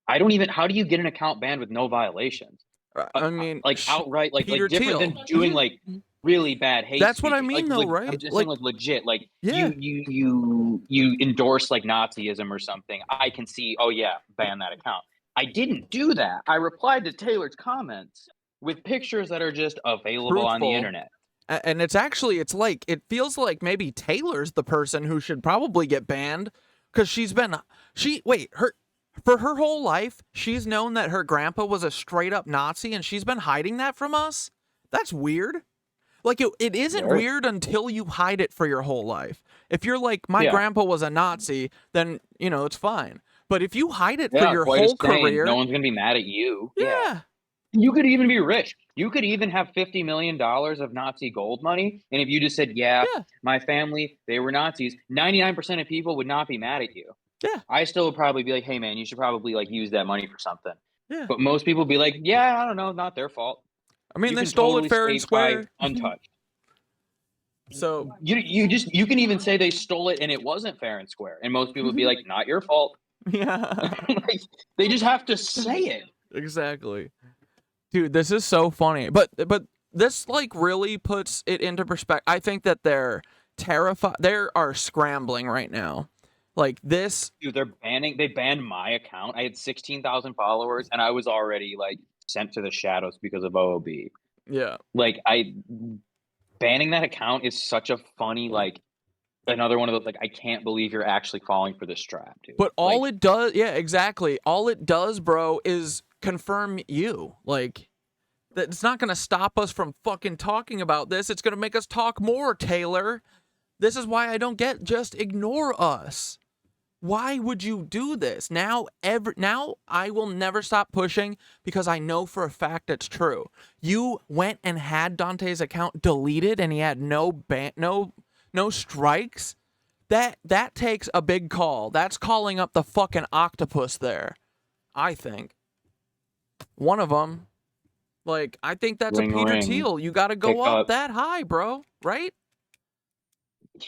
I don't even, how do you get an account banned with no violations? I mean, like outright, like Peter different Thiel. than doing like really bad hate. That's what I speech. mean, like, though, right? I'm just Like, saying, like, legit, like, yeah. you endorse like Nazism or something. I can see, oh yeah, ban that account. I didn't do that. I replied to Taylor's comments with pictures that are just available on the internet. And it's actually, it's like, it feels like maybe Taylor's the person who should probably get banned, because for her whole life, she's known that her grandpa was a straight up Nazi, and she's been hiding that from us. That's weird. Like, it isn't weird until you hide it for your whole life. If you're like, my grandpa was a Nazi, then, you know, it's fine. But if you hide it for your whole career, no one's going to be mad at you. Yeah. You could even be rich. You could even have $50 million of Nazi gold money. And if you just said, yeah, my family, they were Nazis, 99% of people would not be mad at you. Yeah. I still would probably be like, hey, man, you should probably like use that money for something. Yeah. But most people would be like, yeah, I don't know, not their fault. I mean, You they can stole totally it fair and stay by square. untouched. So you can even say they stole it and it wasn't fair and square. And most people would be like, not your fault. Yeah. Like, they just have to say it. Exactly. Dude, this is so funny. But this like really puts it into perspective. I think that they're terrified. They are scrambling right now. Like this. Dude, they banned my account. I had 16,000 followers and I was already like sent to the shadows because of OOB. Yeah. Like banning that account is such a funny, like, another one of those, like, I can't believe you're actually falling for this trap, dude. But all it does, yeah, exactly. All it does, bro, is confirm you. Like, that it's not going to stop us from fucking talking about this. It's going to make us talk more, Taylor. This is why I don't get, just ignore us. Why would you do this? Now I will never stop pushing because I know for a fact it's true. You went and had Dante's account deleted and he had no strikes. That takes a big call. That's calling up the fucking octopus there. I think. One of them. Like, I think that's a Peter Thiel. You got to go up that high, bro. Right?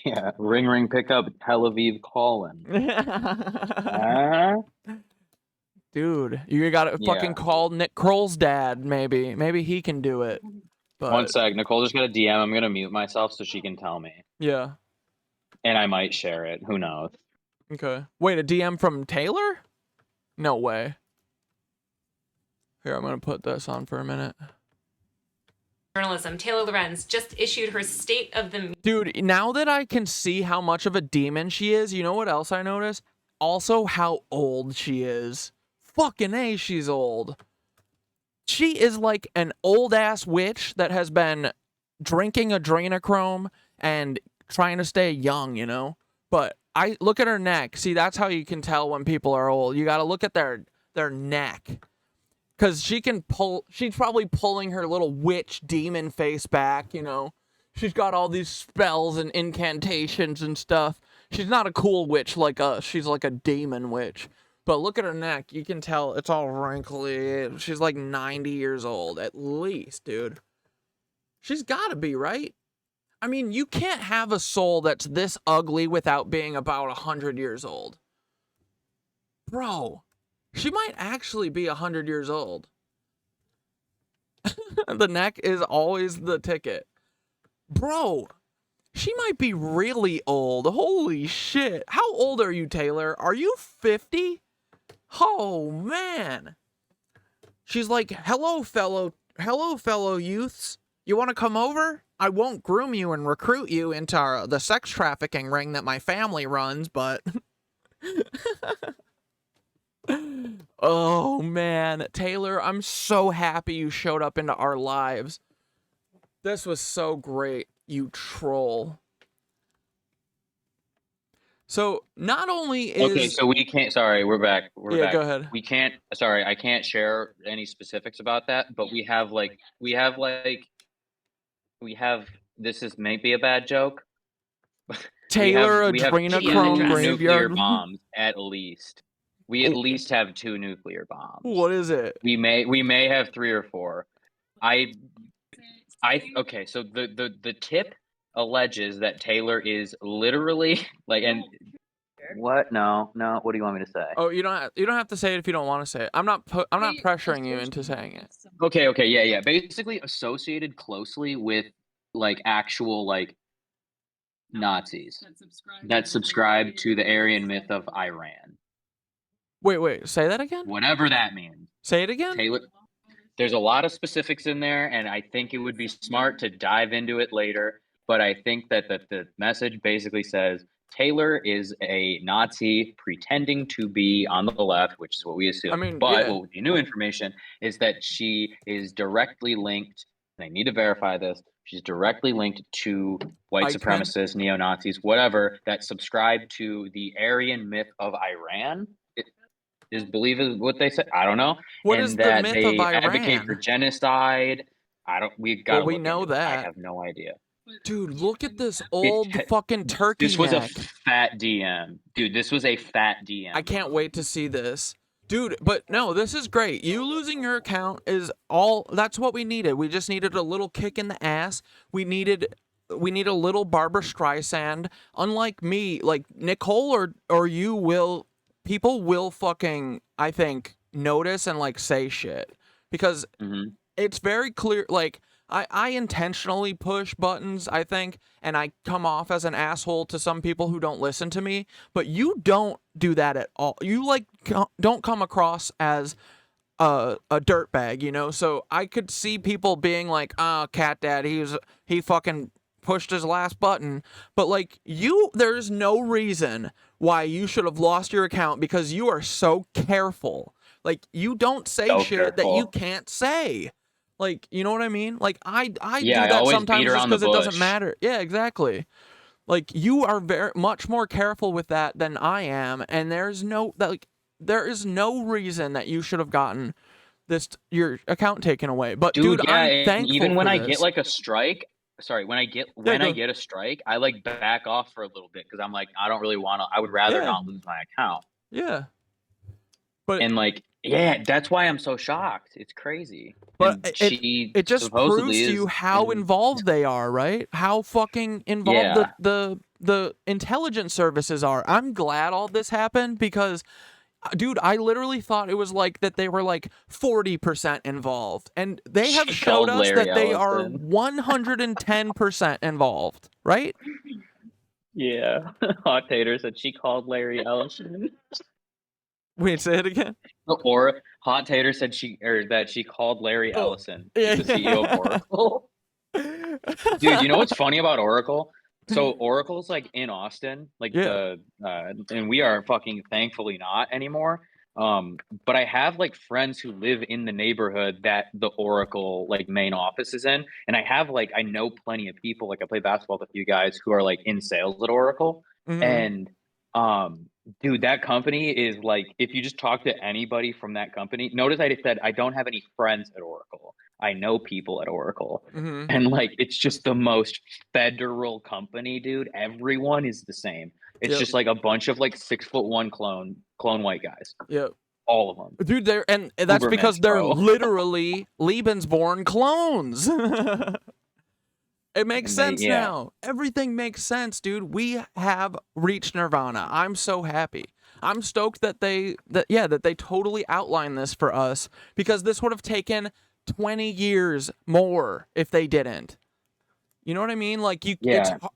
Yeah, ring, pick up, Tel Aviv calling. Dude, you gotta fucking call Nick Kroll's dad, maybe. Maybe he can do it. But... One sec, Nicole just got a DM. I'm gonna mute myself so she can tell me. Yeah. and I might share it. Who knows? Okay. Wait, a DM from Taylor? No way. Here, I'm gonna put this on for a minute. Journalism. Taylor Lorenz just issued her State of the Dude, now that I can see how much of a demon she is, you know what else I noticed? Also how old she is. Fucking A, she's old. She is like an old-ass witch that has been drinking adrenochrome and trying to stay young, you know? But I look at her neck. See, that's how you can tell when people are old. You gotta look at their neck. Because she's probably pulling her little witch demon face back, you know? She's got all these spells and incantations and stuff. She's not a cool witch like us. She's like a demon witch. But look at her neck. You can tell it's all wrinkly. She's like 90 years old, at least, dude. She's gotta be, right? I mean, you can't have a soul that's this ugly without being about 100 years old. Bro, she might actually be 100 years old. The neck is always the ticket. Bro, she might be really old. Holy shit. How old are you, Taylor? Are you 50? Oh, man. She's like, hello, fellow youths. You want to come over? I won't groom you and recruit you into the sex trafficking ring that my family runs, but... Oh, man. Taylor, I'm so happy you showed up into our lives. This was so great, you troll. So, not only is... Okay, so we can't... Sorry, we're back. We're back. Go ahead. We can't... Sorry, I can't share any specifics about that, but we have... This is maybe a bad joke. Taylor, we have adrenochrome graveyard. Nuclear bombs, at least. We at least have 2 nuclear bombs. What is it? We may have 3 or 4. Okay, so the tip alleges that Taylor is literally like, and what? No. What do you want me to say? Oh, you don't have to say it if you don't want to say it. I'm not pressuring you into saying it. Okay, yeah. Basically associated closely with like actual like Nazis that subscribe to the Aryan myth of Iran. Wait, say that again? Whatever that means. Say it again? Taylor, there's a lot of specifics in there, and I think it would be smart to dive into it later, but I think that the message basically says Taylor is a Nazi pretending to be on the left, which is what we assume. What would be new information is that she is directly linked, and I need to verify this, she's directly linked to white supremacists, neo-Nazis, whatever, that subscribe to the Aryan myth of Iran. Is believe is what they say. I don't know. What and is that the myth they of Iran? advocate for genocide. We know that. I have no idea. Dude, look at this old fucking turkey This was neck. a fat DM. Dude, this was a fat DM. I can't wait to see this. Dude, but no, this is great. You losing your account is all, that's what we needed. We just needed a little kick in the ass. We need a little Barbara Streisand. Unlike me, like Nicole or you will, people will fucking, I think, notice and like say shit. Because it's very clear, like, I intentionally push buttons, I think, and I come off as an asshole to some people who don't listen to me, but you don't do that at all. You, like, don't come across as a dirtbag, you know? So I could see people being like, Catdad, he fucking pushed his last button, but, like, there's no reason why you should have lost your account because you are so careful. Like, you don't say shit that you can't say. Like, you know what I mean? Like, I do that sometimes just because it doesn't matter. Yeah, exactly. Like, you are very much more careful with that than I am, and there is no reason that you should have gotten your account taken away. But dude, I'm thankful even when for I this. get like a strike, when I get a strike, I like back off for a little bit because I'm like, I don't really want to. I would rather not lose my account. Yeah. That's why I'm so shocked. It's crazy. But it just proves to you how involved they are, right? How fucking involved the intelligence services are. I'm glad all this happened because, dude, I literally thought it was like that they were like 40% involved. And they have showed us that they are 110% involved, right? Yeah. Hot Tater said she called Larry Ellison. Wait, say it again. Or Hot Tater said that she called Larry Ellison, yeah. the CEO of Oracle. Dude, you know what's funny about Oracle? So Oracle's like in Austin, like Yeah. and we are fucking thankfully not anymore. But I have like friends who live in the neighborhood that the Oracle like main office is in, and I know plenty of people. Like I play basketball with a few guys who are like in sales at Oracle, and dude, that company is like, if you just talk to anybody from that company, notice I just said I don't have any friends at Oracle. I know people at Oracle. And like, it's just the most federal company, dude. Everyone is the same. It's just like a bunch of like 6'1" clone white guys. Yep. All of them. Dude, and that's because Ubermensch, they're bro. literally Lebensborn clones. It makes sense yeah. now. Everything makes sense, dude. We have reached nirvana. I'm so happy. I'm stoked that they totally outlined this for us, because this would have taken 20 years more if they didn't. You know what I mean? Like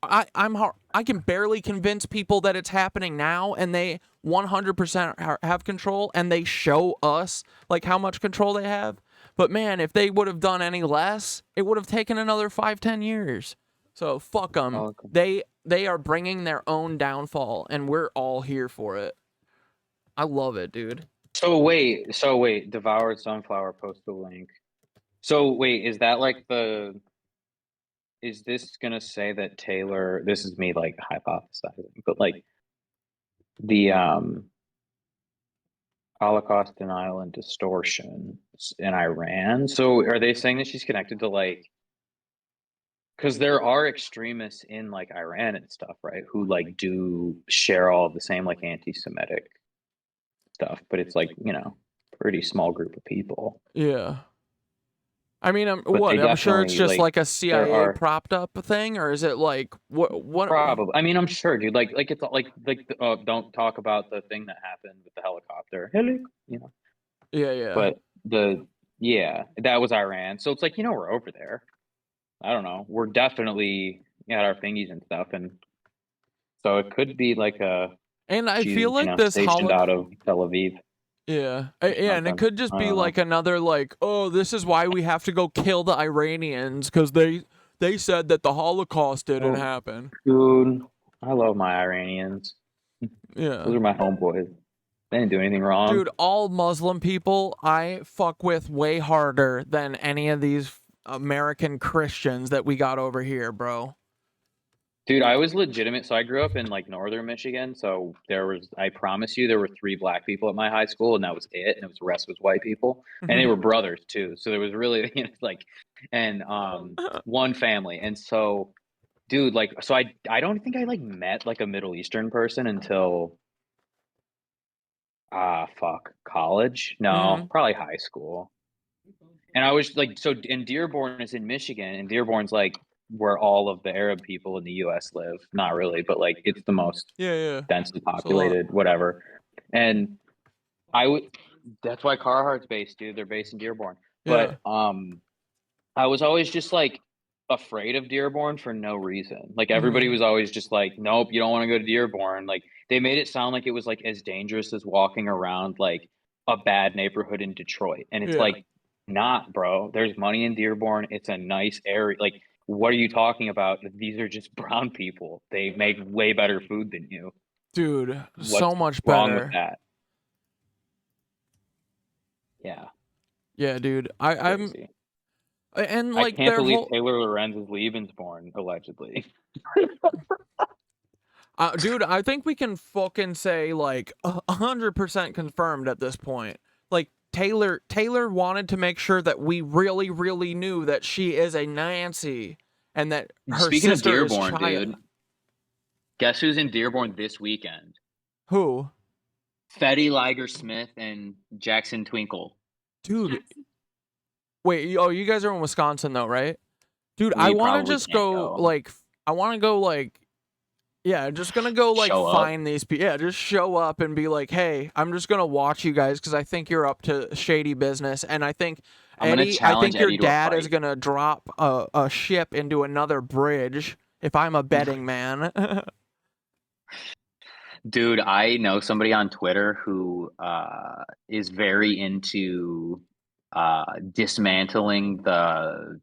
I can barely convince people that it's happening now, and they 100% have control, and they show us like how much control they have. But man, if they would have done any less, it would have taken another 5-10 years. So fuck them. Okay. They are bringing their own downfall, and we're all here for it. I love it, dude. So wait, Devoured Sunflower post a link. So wait, is that like is this gonna say that Taylor, this is me like hypothesizing, but like the Holocaust denial and distortion in Iran. So are they saying that she's connected to like, because there are extremists in like Iran and stuff, right? Who like do share all of the same like anti-Semitic stuff, but it's like, you know, pretty small group of people. Yeah. I mean, I'm sure it's just like a CIA propped up thing, or is it like what? Probably. I mean, I'm sure, dude. Like it's like don't talk about the thing that happened with the helicopter. You know. Yeah. But that was Iran. So it's like, you know, we're over there. I don't know. We're definitely at our thingies and stuff, and so it could be like a. And I feel like this stationed out of Tel Aviv. Yeah, and it could just be like another like, oh, this is why we have to go kill the Iranians, because they said that the Holocaust didn't happen. Dude, I love my Iranians. Yeah, those are my homeboys. They didn't do anything wrong. Dude, all Muslim people I fuck with way harder than any of these American Christians that we got over here, bro. Dude, I was legitimate. So I grew up in like northern Michigan. So I promise you, there were 3 black people at my high school, and that was it. And the rest was white people, and they were brothers too. So there was really, you know, like, and one family. And so, dude, like, so I don't think I like met like a Middle Eastern person until college. No, probably high school. And I was like, so, and Dearborn is in Michigan, and Dearborn's like where all of the Arab people in the U.S. live. Not really, but like it's the most densely populated, whatever. And that's why Carhartt's based, dude. They're based in Dearborn. Yeah. But I was always just like afraid of Dearborn for no reason. Like everybody was always just like, nope, you don't want to go to Dearborn. Like they made it sound like it was like as dangerous as walking around like a bad neighborhood in Detroit. And it's like, not, bro. There's money in Dearborn. It's a nice area. Like, what are you talking about? These are just brown people. They make way better food than you. Dude, What's so much wrong better. with that? Yeah. Yeah, dude. I'm and like I can't believe Taylor Lorenz is Lebensborn, allegedly. Dude, I think we can fucking say like 100% confirmed at this point. Like Taylor wanted to make sure that we really, really knew that she is a Nancy and that her Speaking of sister is Dearborn, Chaya. dude, guess who's in Dearborn this weekend? Who? Fetty Liger Smith and Jackson Twinkle. Dude. Wait, you guys are in Wisconsin though, right? Dude, I want to just go like, I want to go like, yeah, just gonna go like find these people. Yeah, just show up and be like, hey, I'm just gonna watch you guys because I think you're up to shady business, and I think your dad is gonna drop a ship into another bridge if I'm a betting man. Dude, I know somebody on Twitter who is very into dismantling the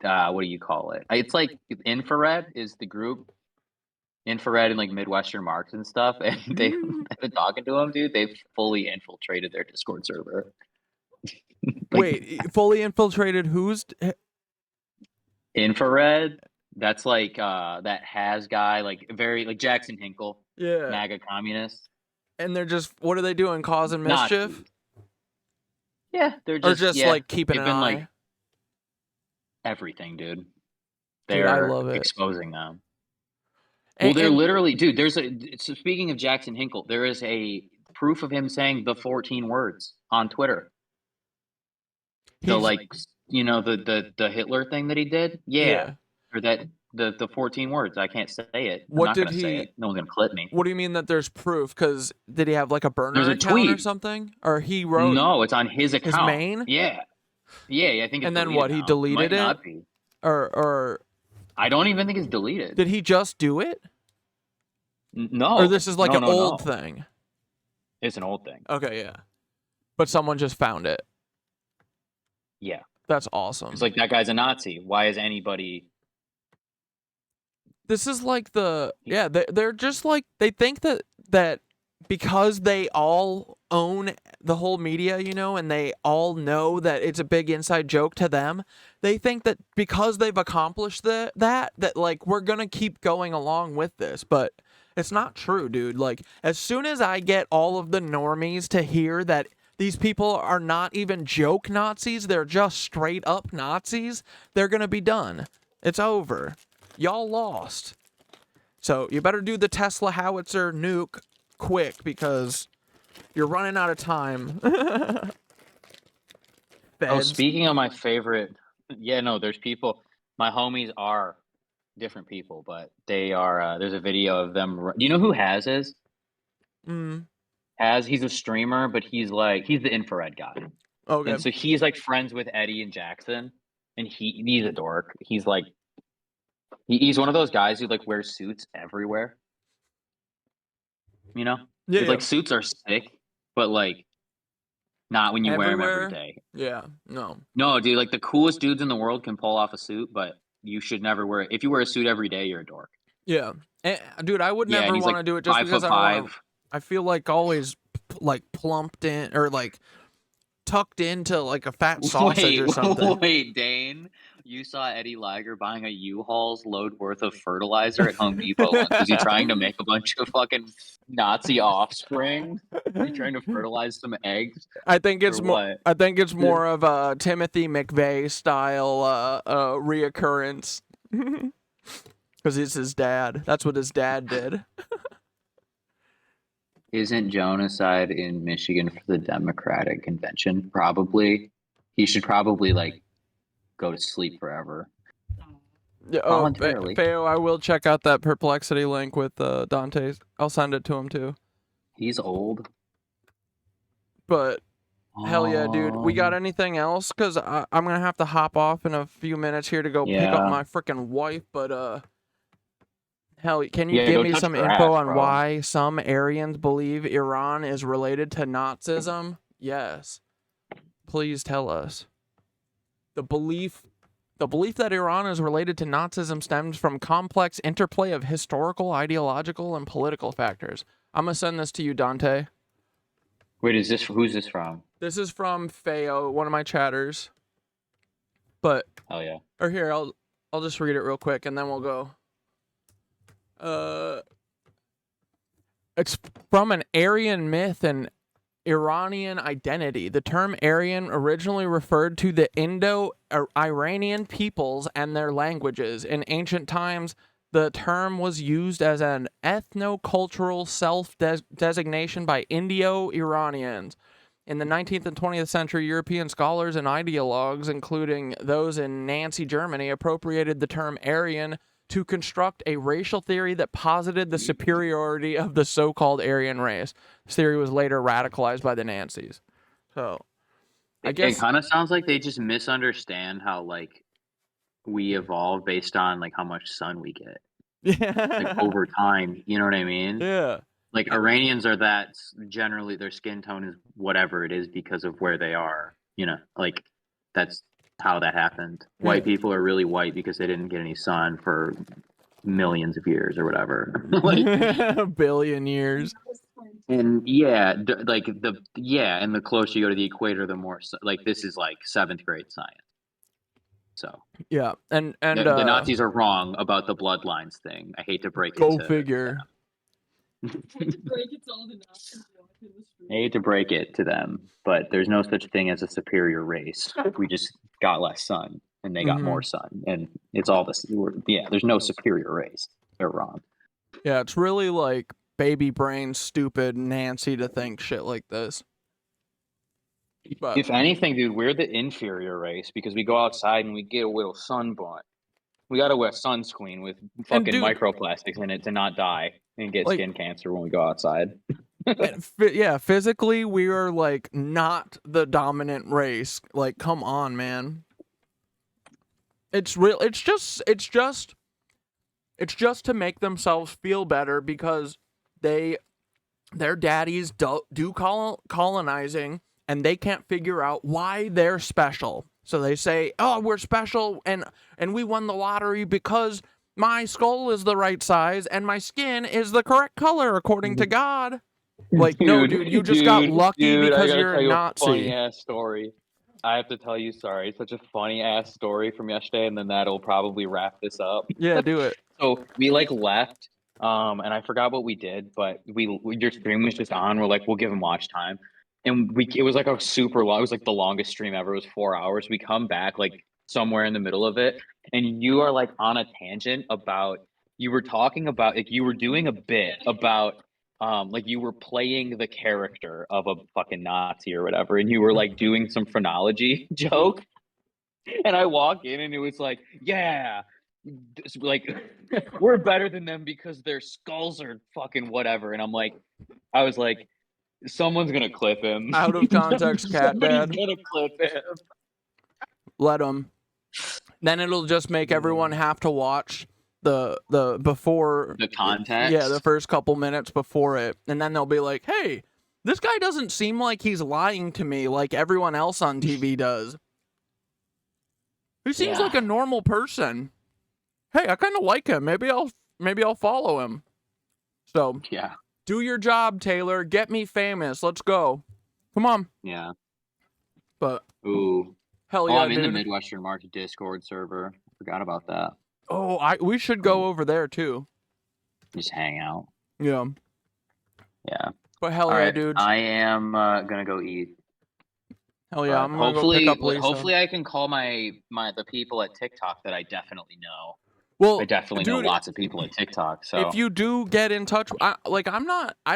what do you call it? It's like Infrared is the group. Infrared and like Midwestern Marks and stuff, and they've been talking to them, dude. They've fully infiltrated their Discord server. Wait, fully infiltrated who's Infrared? That's like that has guy, like very like Jackson Hinkle, Yeah. MAGA communist. And they're just, what are they doing? Causing mischief? Nazis. Yeah, they're Or just yeah, like keeping they've an been, eye? like, everything, dude. Dude, They're I love it. exposing them. Well, they're literally, dude. So speaking of Jackson Hinkle, there is a proof of him saying the 14 words on Twitter. So like, you know, the Hitler thing that he did, Yeah. or that the 14 words. I can't say it. I'm What not did gonna say he? it. No one's gonna clip me. What do you mean that there's proof? Because did he have like a burner There's a account or tweet. something? Or he wrote? No, it's on his account. His main? Yeah, I think. It's And then deleted what? He now. deleted Might it? not be. Or I don't even think it's deleted. did he just do it? No. Or this is like No, an no, old no. thing? It's an old thing. Okay, yeah. But someone just found it. Yeah. That's awesome. It's like, that guy's a Nazi. Why is anybody? This is like they're just like, they think that because they all own the whole media, you know, and they all know that it's a big inside joke to them, they think that because they've accomplished that like we're gonna keep going along with this, but it's not true, dude. Like, as soon as I get all of the normies to hear that these people are not even joke Nazis, they're just straight up Nazis, they're gonna be done. It's over. Y'all lost. So you better do the Tesla howitzer nuke quick because you're running out of time. Oh, Feds. speaking of my favorite, there's people. My homies are different people, but they are. There's a video of them. Do you know who Haz is? Haz, he's a streamer, but he's the infrared guy. Okay. And so he's like friends with Eddie and Jackson, and he's a dork. He's like, he's one of those guys who like wears suits everywhere. You know? Yeah, 'Cause, like, suits are sick, but like not when you wear them Everywhere? every day. Yeah, no. No, dude, like the coolest dudes in the world can pull off a suit, but you should never wear it. If you wear a suit every day, you're a dork. Yeah. And, dude, I would Yeah, and never he's, want to like, do it just because 5'5". I feel like always like plumped in or like tucked into like a fat sausage or something. Wait, Dane, you saw Eddie Lager buying a U-Haul's load worth of fertilizer at Home Depot once. Was he trying to make a bunch of fucking Nazi offspring? Are you trying to fertilize some eggs? I think it's Or more. what? I think it's more of a Timothy McVeigh style reoccurrence, because it's his dad. That's what his dad did. Isn't Jonaside in Michigan for the Democratic Convention? Probably. He should probably like go to sleep forever. Yeah, Voluntarily. Feo, I will check out that Perplexity link with Dante's. I'll send it to him too. He's old. But hell yeah, dude. We got anything else? Because I'm gonna have to hop off in a few minutes here to go pick up Yeah. my freaking wife. But hell, can you Yeah, give go me touch some her info ass, on bro. why some Aryans believe Iran is related to Nazism? Yes. Please tell us. The belief that Iran is related to Nazism stems from complex interplay of historical, ideological, and political factors. I'm gonna send this to you, Dante. Wait, who's this from? This is from Feo, one of my chatters. But Oh yeah. or here, I'll just read it real quick and then we'll go. It's from an Aryan myth and Iranian identity. The term Aryan originally referred to the Indo-Iranian peoples and their languages. In ancient times, the term was used as an ethno-cultural self-designation by Indo-Iranians. In the 19th and 20th century, European scholars and ideologues, including those in Nazi Germany, appropriated the term Aryan to construct a racial theory that posited the superiority of the so-called Aryan race. This theory was later radicalized by the Nazis. So, I guess It kind of sounds like they just misunderstand how like we evolve based on like how much sun we get. like over time. You know what I mean? Yeah. Like Iranians are that generally their skin tone is whatever it is because of where they are. You know, like that's how that happened. White people are really white because they didn't get any sun for millions of years or whatever. Like, A billion years. and yeah, and the closer you go to the equator, the more like this is like 7th grade science. So Yeah, and the Nazis are wrong about the bloodlines thing. I hate to break it go to figure. I hate to break it to them, but there's no such thing as a superior race. We just got less sun, and they got more sun, and it's all this. Yeah, there's no superior race. They're wrong. Yeah, it's really like baby brain, stupid Nancy to think shit like this. But If anything, dude, we're the inferior race because we go outside and we get a little sunburn. We gotta wear sunscreen with fucking microplastics in it to not die and get skin cancer when we go outside. yeah, physically we are like not the dominant race. Like, come on, man. It's real. It's just to make themselves feel better because their daddies do colonizing and they can't figure out why they're special. So they say, "Oh, we're special and we won the lottery because my skull is the right size and my skin is the correct color according to God." Like, no, dude, you just got lucky because you're a Nazi. Funny ass story. I have to tell you, sorry, it's such a funny ass story from yesterday, and then that'll probably wrap this up. Yeah, do it. So we like left, and I forgot what we did, but your stream was just on. We're like, we'll give him watch time, and it was like a super long. It was like the longest stream ever. It was 4 hours. We come back like somewhere in the middle of it, and you are like on a tangent about. You were talking about like you were doing a bit about. Like you were playing the character of a fucking Nazi or whatever, and you were like doing some phrenology joke. And I walk in and it was like, yeah, like we're better than them because their skulls are fucking whatever. And I was like, someone's gonna clip him. Out of context, Catdad. Somebody's gonna clip him. Let them. Then it'll just make everyone have to watch the before the context. Yeah, the first couple minutes before it, and then they'll be like, "Hey, this guy doesn't seem like he's lying to me like everyone else on TV does. He seems like a normal person. Hey, I kind of like him. Maybe I'll follow him." So yeah, do your job, Taylor. Get me famous. Let's go. Come on. Yeah. But ooh, hell yeah, I'm in dude. the Midwestern Market Discord server. Forgot about that. Oh, we should go over there too. Just hang out. Yeah. Yeah. But hell yeah, dudes. I am gonna go eat. Hell yeah, I'm gonna hopefully, go pick up Lisa. hopefully I can call the people at TikTok that I definitely know. Well, I definitely know lots of people at TikTok. So if you do get in touch, I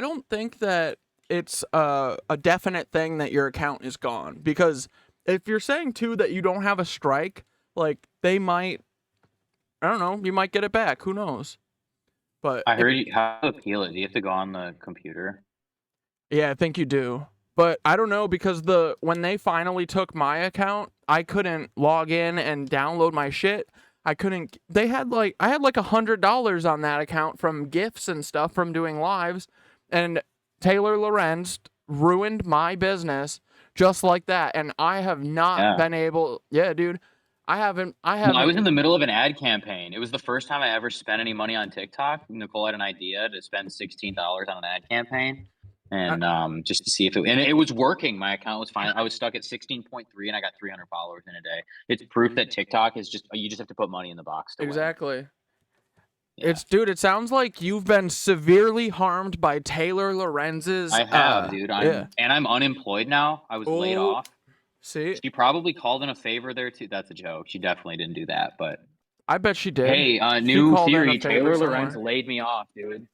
don't think that it's a definite thing that your account is gone, because if you're saying too that you don't have a strike, like they might. I don't know. You might get it back. Who knows? But I heard you have to appeal it. Do you have to go on the computer? Yeah, I think you do. But I don't know, because when they finally took my account, I couldn't log in and download my shit. I couldn't. I had like $100 on that account from gifts and stuff from doing lives, and Taylor Lorenz ruined my business just like that, and I have not been able. Yeah, dude. I haven't. I was in the middle of an ad campaign. It was the first time I ever spent any money on TikTok. Nicole had an idea to spend $16 on an ad campaign, and just to see if it was working. My account was fine. I was stuck at 16.3, and I got 300 followers in a day. It's proof that TikTok is you just have to put money in the box. Exactly. Yeah. It sounds like you've been severely harmed by Taylor Lorenz's. I have, dude. And I'm unemployed now. I was laid off. See, she probably called in a favor there too. That's a joke. She definitely didn't do that, but I bet she did. Hey, new theory. Taylor Lorenz laid me off, dude.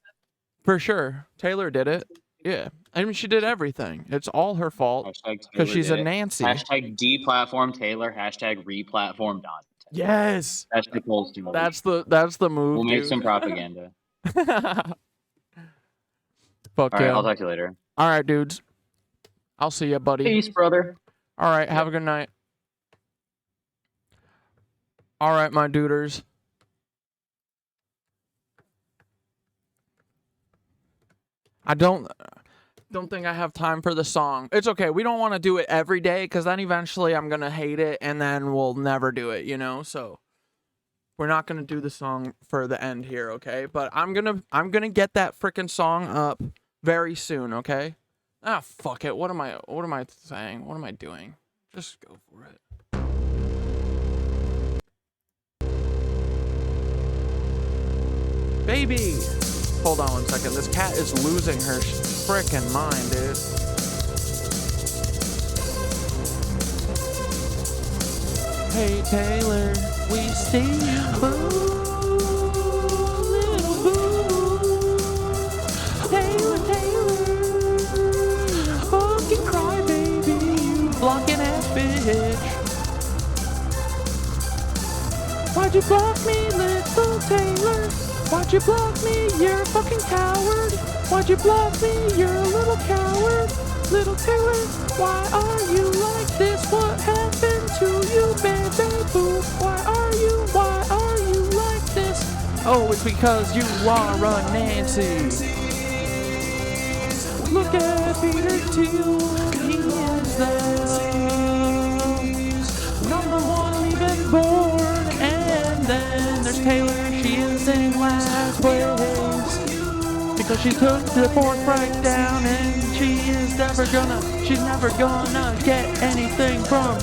For sure, Taylor did it. Yeah, I mean she did everything. It's all her fault because she's a Nancy. Hashtag deplatform Taylor. Hashtag replatform Dante. Yes, that's Nicole's doing. That's the move. We'll make dude. some propaganda. Fuck all right, yeah. I'll talk to you later. All right, dudes. I'll see you, buddy. Peace, brother. All right, have a good night. All right, my duders. I don't think I have time for the song. It's okay. We don't want to do it every day because then eventually I'm gonna hate it and then we'll never do it. You know, so we're not gonna do the song for the end here, okay? But I'm gonna get that freaking song up very soon, okay? Ah, fuck it. What am I saying? What am I doing? Just go for it. Baby! Hold on 1 second. This cat is losing her frickin' mind, dude. Hey, Taylor, we see you, boo. Little boo. Taylor, fucking crybaby, you blocking ass bitch. Why'd you block me, little Taylor? Why'd you block me? You're a fucking coward. Why'd you block me? You're a little coward. Little Taylor, why are you like this? What happened to you, baby boo? Why are you like this? Oh, it's because you are a Nancy. Look at Peter Thiel, he is the #1 leaving board. And then there's Taylor, she is in last place because she took the 4th breakdown and she's never gonna get anything from.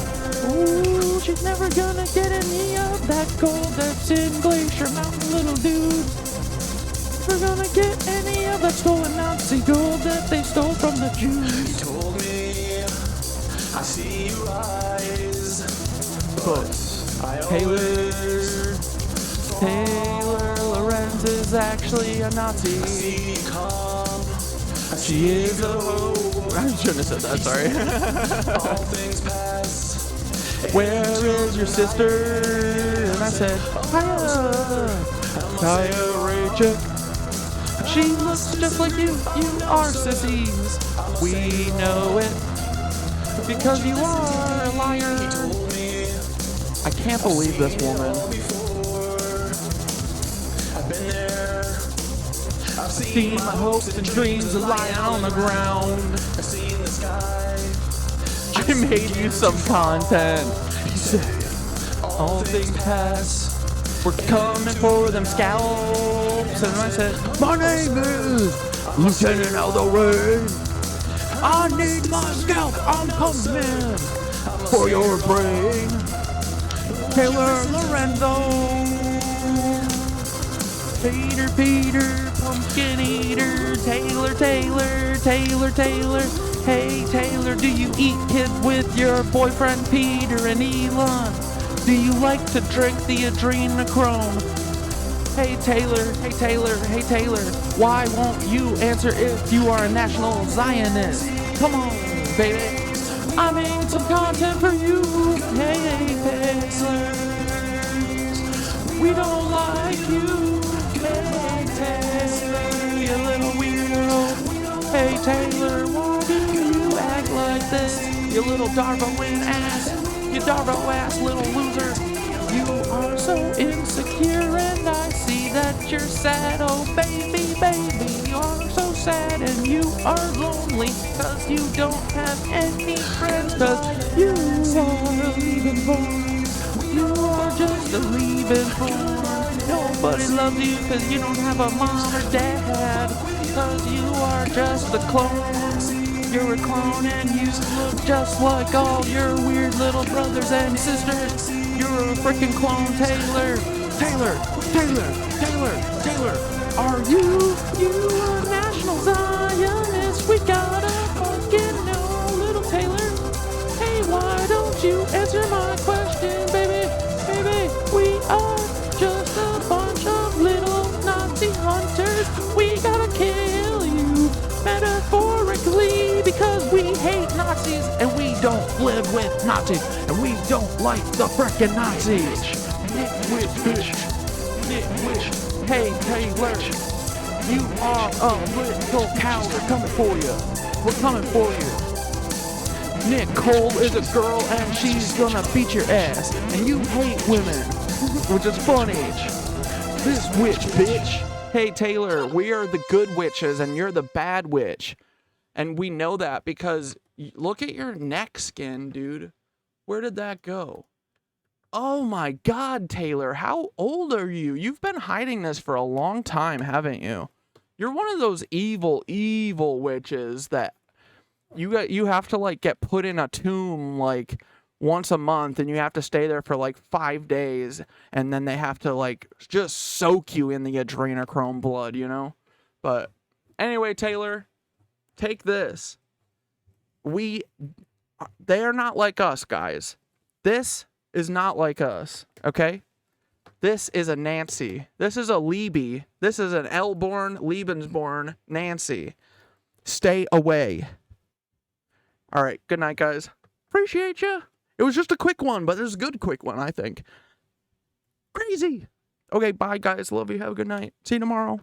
Ooh, she's never gonna get any of that gold that's in Glacier Mountain, little dude. Never gonna get any of that stolen Nazi gold that they stole from the Jews. You told me, I see your eyes, but Taylor Lorenz is actually a Nazi. She is a hoe. I shouldn't have said that, sorry. All things pass. Where is your sister? And I said, Hiya, Rachel. She looks just like you. You are sissies. We know it. Because you are a liar. I can't believe this woman. I've seen my hopes and dreams lying on the ground. I've seen the sky. I made you some content. You said, all things pass. We're coming for them scalps. And I said, my name is Lieutenant Aldo. I need my scalp. I'm coming for your brain. Taylor Lorenzo. Peter, pumpkin eater, Taylor. Hey, Taylor, do you eat kids with your boyfriend Peter and Elon? Do you like to drink the adrenochrome? Hey, Taylor, why won't you answer if you are a national Zionist? Come on, baby. I made some content for you. Hey, Taylor. We don't like you. Hey, Taylor, you little weirdo. Hey, Taylor, why do you act like this? You little DARVO ass. You DARVO ass little loser. You are so insecure and I see that you're sad. Oh, baby, you are so sad and you are lonely because you don't have any friends because you are leaving born. You are just a leaving born. Nobody loves you because you don't have a mom or dad. Because you are just a clone. You're a clone and you look just like all your weird little brothers and sisters. You're a freaking clone, Taylor. Are you a national Zionist? We gotta fucking know, little Taylor. Hey, why don't you answer my question, baby? We are just a bunch of little Nazi hunters. We gotta kill you, metaphorically, because we hate Nazis and we don't live with Nazis and we don't like the frickin' Nazis. Nitwitch. Hey, Taylor, you are a little coward. We're coming for you. Nicole is a girl and she's gonna beat your ass. And you hate women, which is funny. This witch bitch Hey, Taylor, we are the good witches and you're the bad witch. And we know that because look at your neck skin, dude. Where did that go? Oh my God, Taylor, how old are you? You've been hiding this for a long time, haven't you? You're one of those evil, evil witches that you have to like get put in a tomb like once a month and you have to stay there for like 5 days and then they have to like just soak you in the adrenochrome blood, you know? But anyway, Taylor, take this. They are not like us, guys. This is not like us, okay? This is a Nancy. This is a Leebie. This is an L-born, Lebensborn Nancy. Stay away. All right, good night, guys. Appreciate you. It was just a quick one, but it was a good quick one, I think. Crazy. Okay, bye, guys. Love you. Have a good night. See you tomorrow.